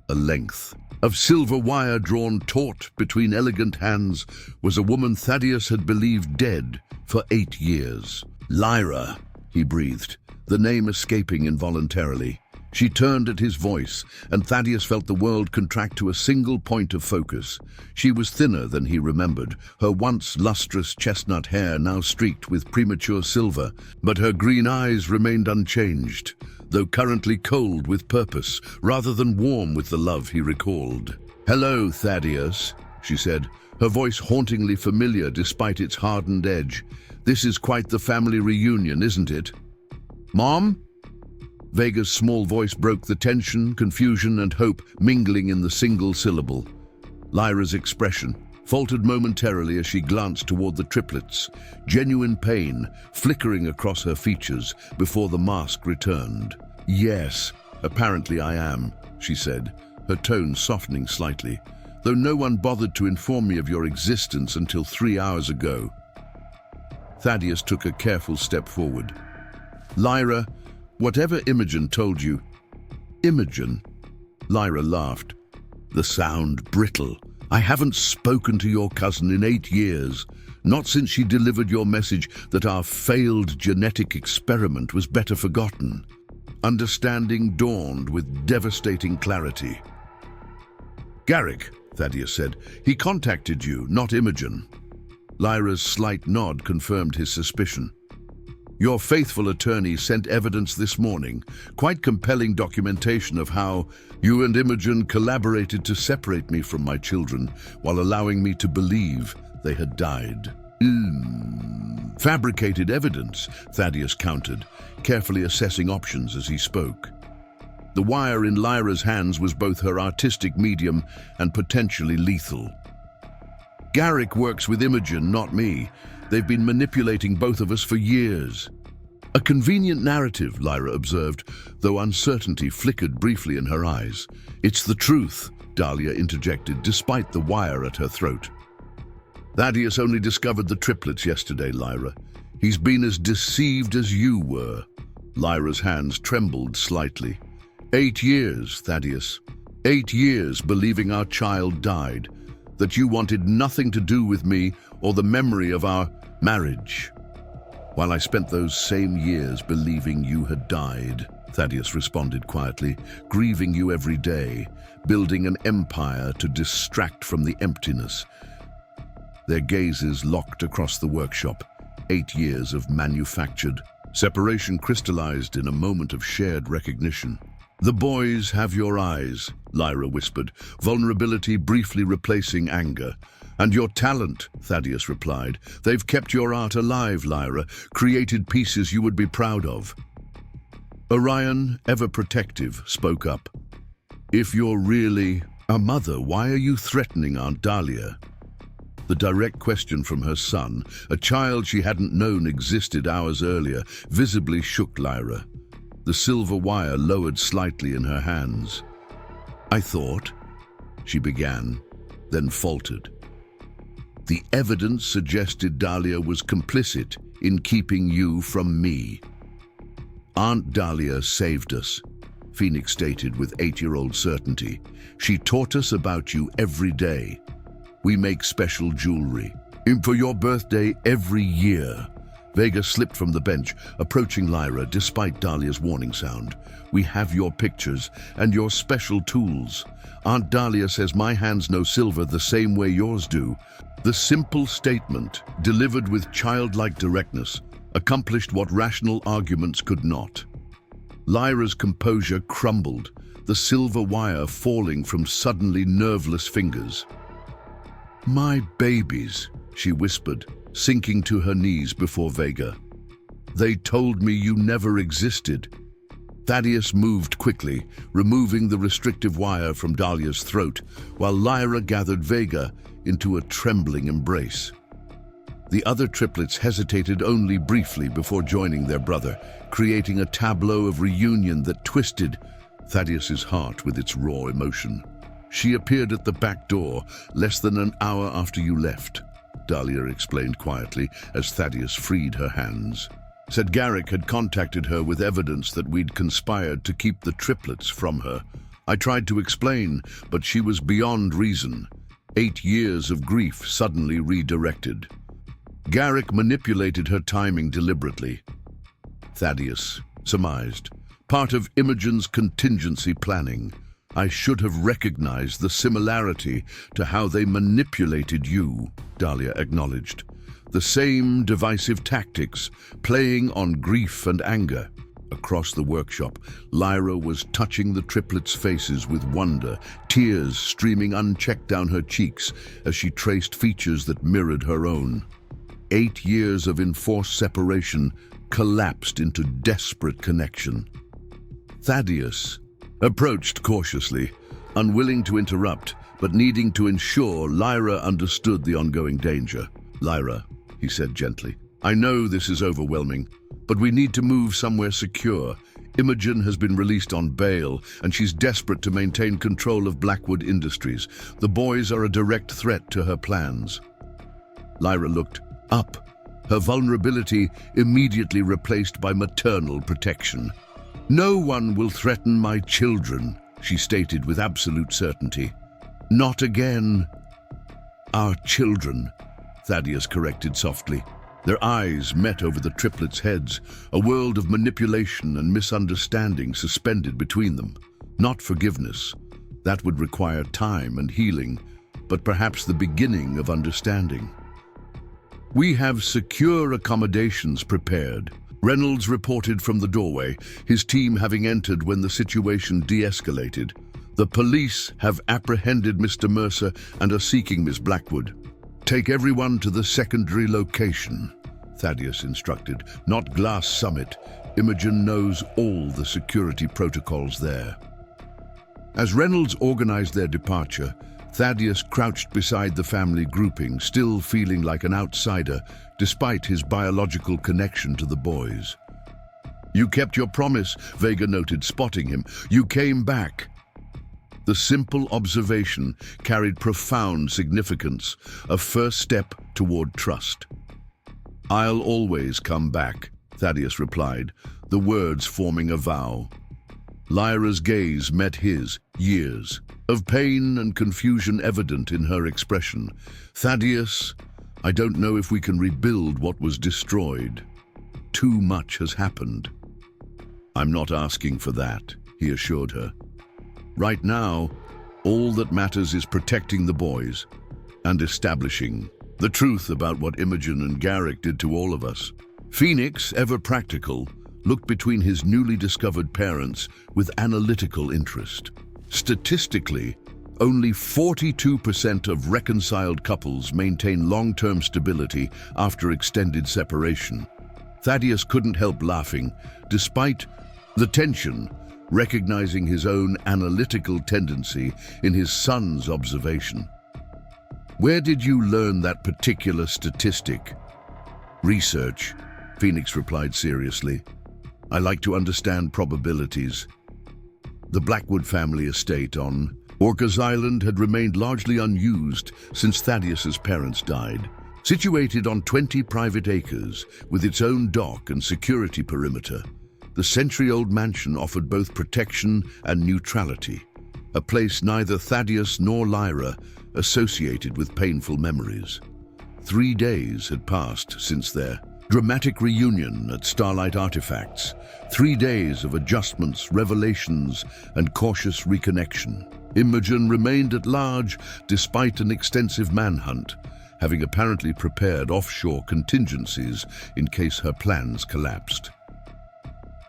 a length of silver wire drawn taut between elegant hands, was a woman Thaddeus had believed dead for 8 years. "Lyra," he breathed, the name escaping involuntarily. She turned at his voice, and Thaddeus felt the world contract to a single point of focus. She was thinner than he remembered, her once lustrous chestnut hair now streaked with premature silver, but her green eyes remained unchanged, though currently cold with purpose, rather than warm with the love he recalled. "Hello, Thaddeus," she said, her voice hauntingly familiar despite its hardened edge. "This is quite the family reunion, isn't it?" "Mom?" Vega's small voice broke the tension, confusion, and hope mingling in the single syllable. Lyra's expression faltered momentarily as she glanced toward the triplets, genuine pain flickering across her features before the mask returned. "Yes, apparently I am," she said, her tone softening slightly, "though no one bothered to inform me of your existence until 3 hours ago." Thaddeus took a careful step forward. "Lyra, whatever Imogen told you..." "Imogen?" Lyra laughed. The sound brittle. "I haven't spoken to your cousin in 8 years, not since she delivered your message that our failed genetic experiment was better forgotten." Understanding dawned with devastating clarity. "Garrick," Thaddeus said. "He contacted you, not Imogen." Lyra's slight nod confirmed his suspicion. "Your faithful attorney sent evidence this morning, quite compelling documentation of how you and Imogen collaborated to separate me from my children while allowing me to believe they had died." "Fabricated evidence," Thaddeus countered, carefully assessing options as he spoke. The wire in Lyra's hands was both her artistic medium and potentially lethal. "Garrick works with Imogen, not me. They've been manipulating both of us for years." "A convenient narrative," Lyra observed, though uncertainty flickered briefly in her eyes. "It's the truth," Dahlia interjected, despite the wire at her throat. "Thaddeus only discovered the triplets yesterday, Lyra. He's been as deceived as you were." Lyra's hands trembled slightly. 8 years, Thaddeus. 8 years believing our child died, that you wanted nothing to do with me or the memory of our marriage. While I spent those same years believing you had died, Thaddeus responded quietly, grieving you every day, building an empire to distract from the emptiness. Their gazes locked across the workshop. 8 years of manufactured separation crystallized in a moment of shared recognition. "The boys have your eyes," Lyra whispered, vulnerability briefly replacing anger. "And your talent," Thaddeus replied. "They've kept your art alive, Lyra, created pieces you would be proud of." Orion, ever protective, spoke up. "If you're really a mother, why are you threatening Aunt Dahlia?" The direct question from her son, a child she hadn't known existed hours earlier, visibly shook Lyra. The silver wire lowered slightly in her hands. I thought, she began, then faltered. The evidence suggested Dahlia was complicit in keeping you from me. Aunt Dahlia saved us, Phoenix stated with 8-year-old certainty. She taught us about you every day. We make special jewelry. For your birthday every year. Vega slipped from the bench, approaching Lyra despite Dahlia's warning sound. We have your pictures and your special tools. Aunt Dahlia says my hands know silver the same way yours do. The simple statement, delivered with childlike directness, accomplished what rational arguments could not. Lyra's composure crumbled, the silver wire falling from suddenly nerveless fingers. My babies, she whispered, sinking to her knees before Vega. They told me you never existed. Thaddeus moved quickly, removing the restrictive wire from Dahlia's throat, while Lyra gathered Vega into a trembling embrace. The other triplets hesitated only briefly before joining their brother, creating a tableau of reunion that twisted Thaddeus's heart with its raw emotion. She appeared at the back door less than an hour after you left, Dahlia explained quietly as Thaddeus freed her hands. Said Garrick had contacted her with evidence that we'd conspired to keep the triplets from her. I tried to explain, but she was beyond reason. 8 years of grief suddenly redirected. Garrick manipulated her timing deliberately. Thaddeus surmised. Part of Imogen's contingency planning. I should have recognized the similarity to how they manipulated you, Dahlia acknowledged. The same divisive tactics, playing on grief and anger. Across the workshop, Lyra was touching the triplets' faces with wonder, tears streaming unchecked down her cheeks as she traced features that mirrored her own. 8 years of enforced separation collapsed into desperate connection. Thaddeus approached cautiously, unwilling to interrupt, but needing to ensure Lyra understood the ongoing danger. Lyra, he said gently, I know this is overwhelming, but we need to move somewhere secure. Imogen has been released on bail, and she's desperate to maintain control of Blackwood Industries. The boys are a direct threat to her plans. Lyra looked up, her vulnerability immediately replaced by maternal protection. No one will threaten my children, she stated with absolute certainty. Not again. Our children, Thaddeus corrected softly. Their eyes met over the triplets' heads, a world of manipulation and misunderstanding suspended between them. Not forgiveness. That would require time and healing, but perhaps the beginning of understanding. We have secure accommodations prepared, Reynolds reported from the doorway, his team having entered when the situation de-escalated. The police have apprehended Mr. Mercer and are seeking Miss Blackwood. Take everyone to the secondary location, Thaddeus instructed, not Glass Summit. Imogen knows all the security protocols there. As Reynolds organized their departure, Thaddeus crouched beside the family grouping, still feeling like an outsider, despite his biological connection to the boys. You kept your promise, Vega noted, spotting him. You came back. The simple observation carried profound significance, a first step toward trust. I'll always come back, Thaddeus replied, the words forming a vow. Lyra's gaze met his, years of pain and confusion evident in her expression. Thaddeus, I don't know if we can rebuild what was destroyed. Too much has happened. I'm not asking for that, he assured her. Right now, all that matters is protecting the boys and establishing the truth about what Imogen and Garrick did to all of us. Phoenix, ever practical, looked between his newly discovered parents with analytical interest. Statistically, only 42% of reconciled couples maintain long-term stability after extended separation. Thaddeus couldn't help laughing, despite the tension, recognizing his own analytical tendency in his son's observation. Where did you learn that particular statistic? Research, Phoenix replied seriously. I like to understand probabilities. The Blackwood family estate on Orcas Island had remained largely unused since Thaddeus's parents died. Situated on 20 private acres, with its own dock and security perimeter, the century-old mansion offered both protection and neutrality, a place neither Thaddeus nor Lyra associated with painful memories. 3 days had passed since their dramatic reunion at Starlight Artifacts. 3 days of adjustments, revelations, and cautious reconnection. Imogen remained at large despite an extensive manhunt, having apparently prepared offshore contingencies in case her plans collapsed.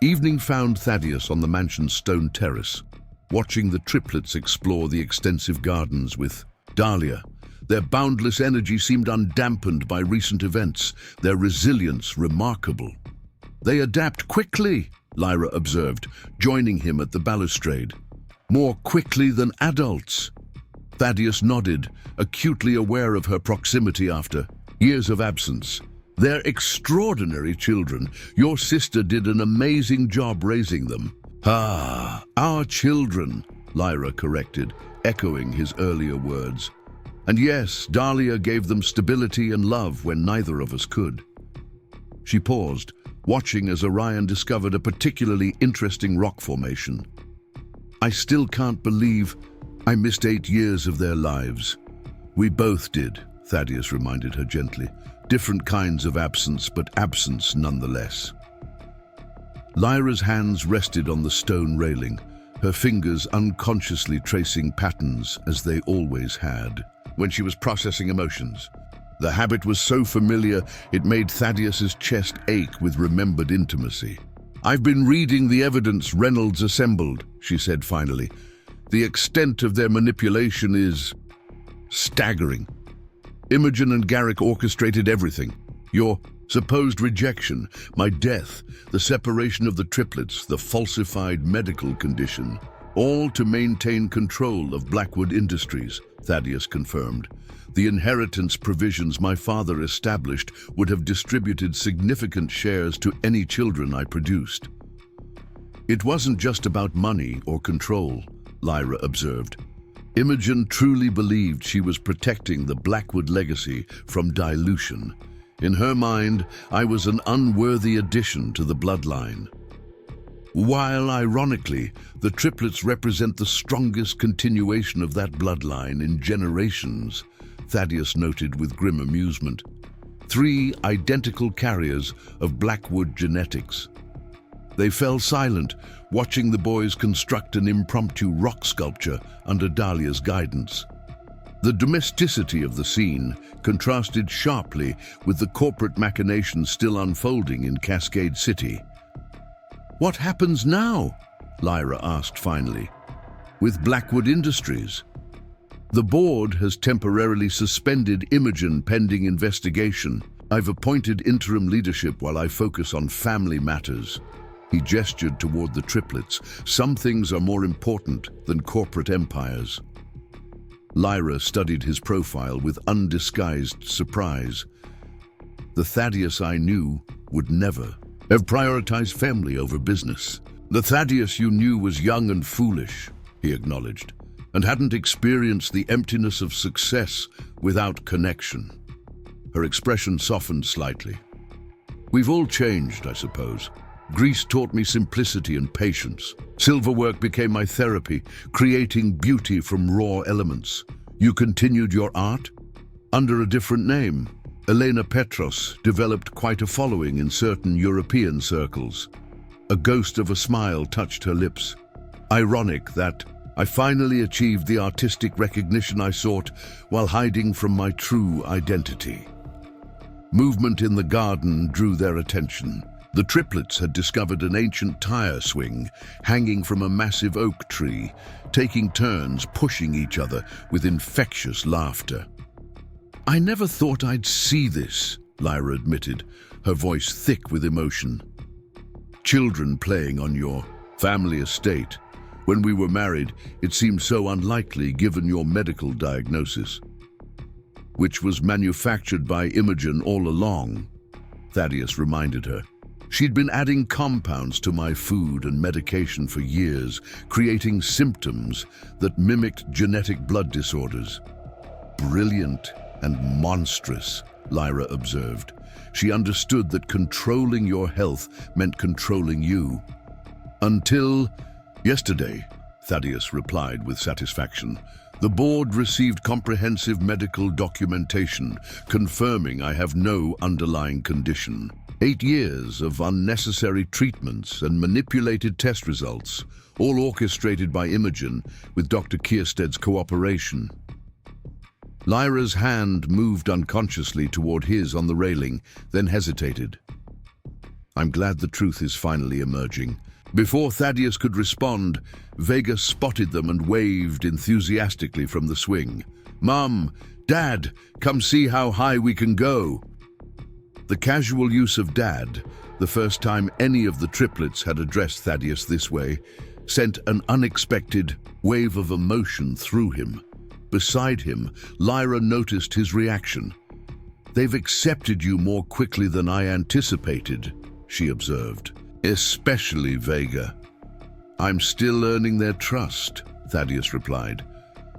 Evening found Thaddeus on the mansion's stone terrace, watching the triplets explore the extensive gardens with Dahlia. Their boundless energy seemed undampened by recent events, their resilience remarkable. "They adapt quickly," Lyra observed, joining him at the balustrade. "More quickly than adults." Thaddeus nodded, acutely aware of her proximity after years of absence. "They're extraordinary children. Your sister did an amazing job raising them." "Ah, our children," Lyra corrected, echoing his earlier words. "And yes, Dahlia gave them stability and love when neither of us could." She paused, watching as Orion discovered a particularly interesting rock formation. "I still can't believe I missed 8 years of their lives." "We both did," Thaddeus reminded her gently. "Different kinds of absence, but absence nonetheless." Lyra's hands rested on the stone railing, her fingers unconsciously tracing patterns as they always had when she was processing emotions. The habit was so familiar it made Thaddeus's chest ache with remembered intimacy. "I've been reading the evidence Reynolds assembled," she said finally. "The extent of their manipulation is staggering. Imogen and Garrick orchestrated everything. Your supposed rejection, my death, the separation of the triplets, the falsified medical condition, all to maintain control of Blackwood Industries," Thaddeus confirmed. "The inheritance provisions my father established would have distributed significant shares to any children I produced." "It wasn't just about money or control," Lyra observed. "Imogen truly believed she was protecting the Blackwood legacy from dilution. In her mind, I was an unworthy addition to the bloodline. While, ironically, the triplets represent the strongest continuation of that bloodline in generations," Thaddeus noted with grim amusement. 3 identical carriers of Blackwood genetics. They fell silent, watching the boys construct an impromptu rock sculpture under Dahlia's guidance. The domesticity of the scene contrasted sharply with the corporate machinations still unfolding in Cascade City. "What happens now?" Lyra asked finally. "With Blackwood Industries?" "The board has temporarily suspended Imogen pending investigation. I've appointed interim leadership while I focus on family matters." He gestured toward the triplets. "Some things are more important than corporate empires." Lyra studied his profile with undisguised surprise. "The Thaddeus I knew would never have prioritized family over business. The Thaddeus you knew was young and foolish," he acknowledged, "and hadn't experienced the emptiness of success without connection." Her expression softened slightly. "We've all changed, I suppose. Greece taught me simplicity and patience. Silverwork became my therapy, creating beauty from raw elements. You continued your art? Under a different name. Elena Petros developed quite a following in certain European circles." A ghost of a smile touched her lips. "Ironic that I finally achieved the artistic recognition I sought while hiding from my true identity." Movement in the garden drew their attention. The triplets had discovered an ancient tire swing hanging from a massive oak tree, taking turns pushing each other with infectious laughter. "I never thought I'd see this," Lyra admitted, her voice thick with emotion. "Children playing on your family estate. When we were married, it seemed so unlikely given your medical diagnosis." "Which was manufactured by Imogen all along," Thaddeus reminded her. She'd been adding compounds to my food and medication for years, creating symptoms that mimicked genetic blood disorders. Brilliant and monstrous, Lyra observed. She understood that controlling your health meant controlling you. Until yesterday, Thaddeus replied with satisfaction. The board received comprehensive medical documentation confirming I have no underlying condition. 8 years of unnecessary treatments and manipulated test results, all orchestrated by Imogen with Dr. Kiersted's cooperation. Lyra's hand moved unconsciously toward his on the railing, then hesitated. I'm glad the truth is finally emerging. Before Thaddeus could respond, Vega spotted them and waved enthusiastically from the swing. Mom, Dad, come see how high we can go. The casual use of Dad, the first time any of the triplets had addressed Thaddeus this way, sent an unexpected wave of emotion through him. Beside him, Lyra noticed his reaction. They've accepted you more quickly than I anticipated, she observed. Especially Vega. I'm still earning their trust, Thaddeus replied,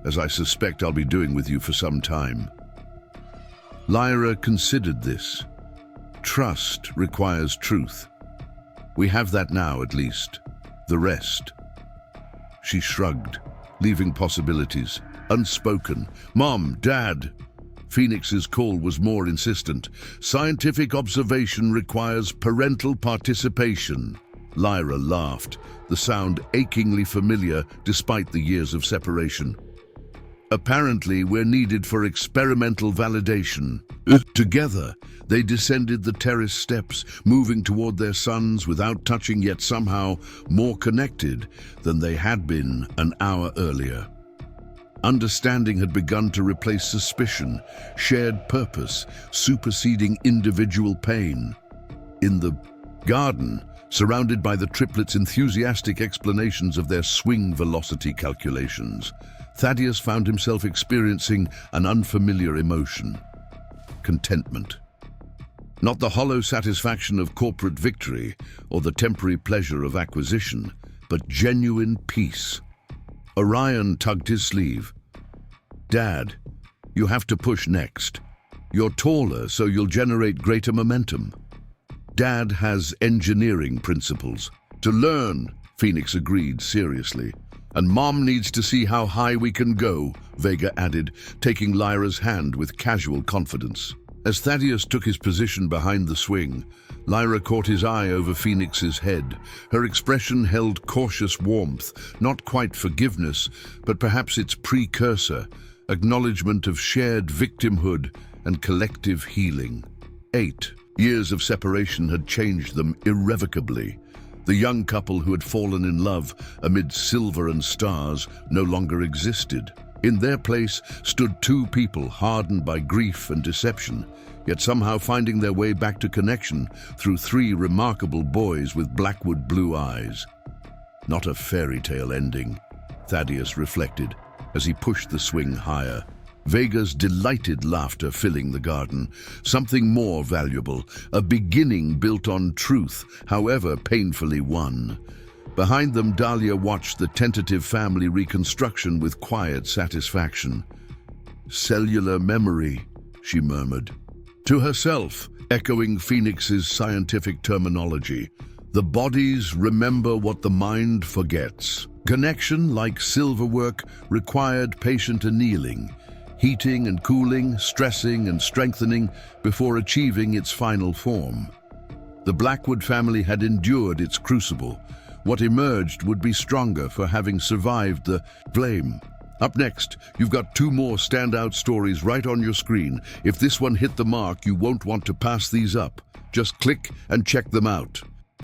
as I suspect I'll be doing with you for some time. Lyra considered this. Trust requires truth. We have that now, at least. The rest. She shrugged, leaving possibilities, unspoken. Mom, Dad. Phoenix's call was more insistent. Scientific observation requires parental participation. Lyra laughed, the sound achingly familiar despite the years of separation. Apparently, we're needed for experimental validation. Together, they descended the terrace steps, moving toward their sons without touching, yet somehow more connected than they had been an hour earlier. Understanding had begun to replace suspicion, shared purpose, superseding individual pain. In the garden, surrounded by the triplets' enthusiastic explanations of their swing velocity calculations, Thaddeus found himself experiencing an unfamiliar emotion. Contentment. Not the hollow satisfaction of corporate victory or the temporary pleasure of acquisition, but genuine peace. Orion tugged his sleeve. Dad, you have to push next. You're taller, so you'll generate greater momentum. Dad has engineering principles. To learn, Phoenix agreed seriously. And Mom needs to see how high we can go, Vega added, taking Lyra's hand with casual confidence. As Thaddeus took his position behind the swing, Lyra caught his eye over Phoenix's head. Her expression held cautious warmth, not quite forgiveness, but perhaps its precursor, acknowledgement of shared victimhood and collective healing. 8 years of separation had changed them irrevocably. The young couple who had fallen in love amid silver and stars no longer existed. In their place stood 2 people hardened by grief and deception, yet somehow finding their way back to connection through 3 remarkable boys with Blackwood blue eyes. Not a fairy tale ending, Thaddeus reflected as he pushed the swing higher. Vega's delighted laughter filling the garden. Something more valuable, a beginning built on truth, however painfully won. Behind them, Dahlia watched the tentative family reconstruction with quiet satisfaction. Cellular memory, she murmured. To herself, echoing Phoenix's scientific terminology, the bodies remember what the mind forgets. Connection, like silverwork, required patient annealing, heating and cooling, stressing and strengthening before achieving its final form. The Blackwood family had endured its crucible. What emerged would be stronger for having survived the flame. Up next, you've got 2 more standout stories right on your screen. If this one hit the mark, you won't want to pass these up. Just click and check them out.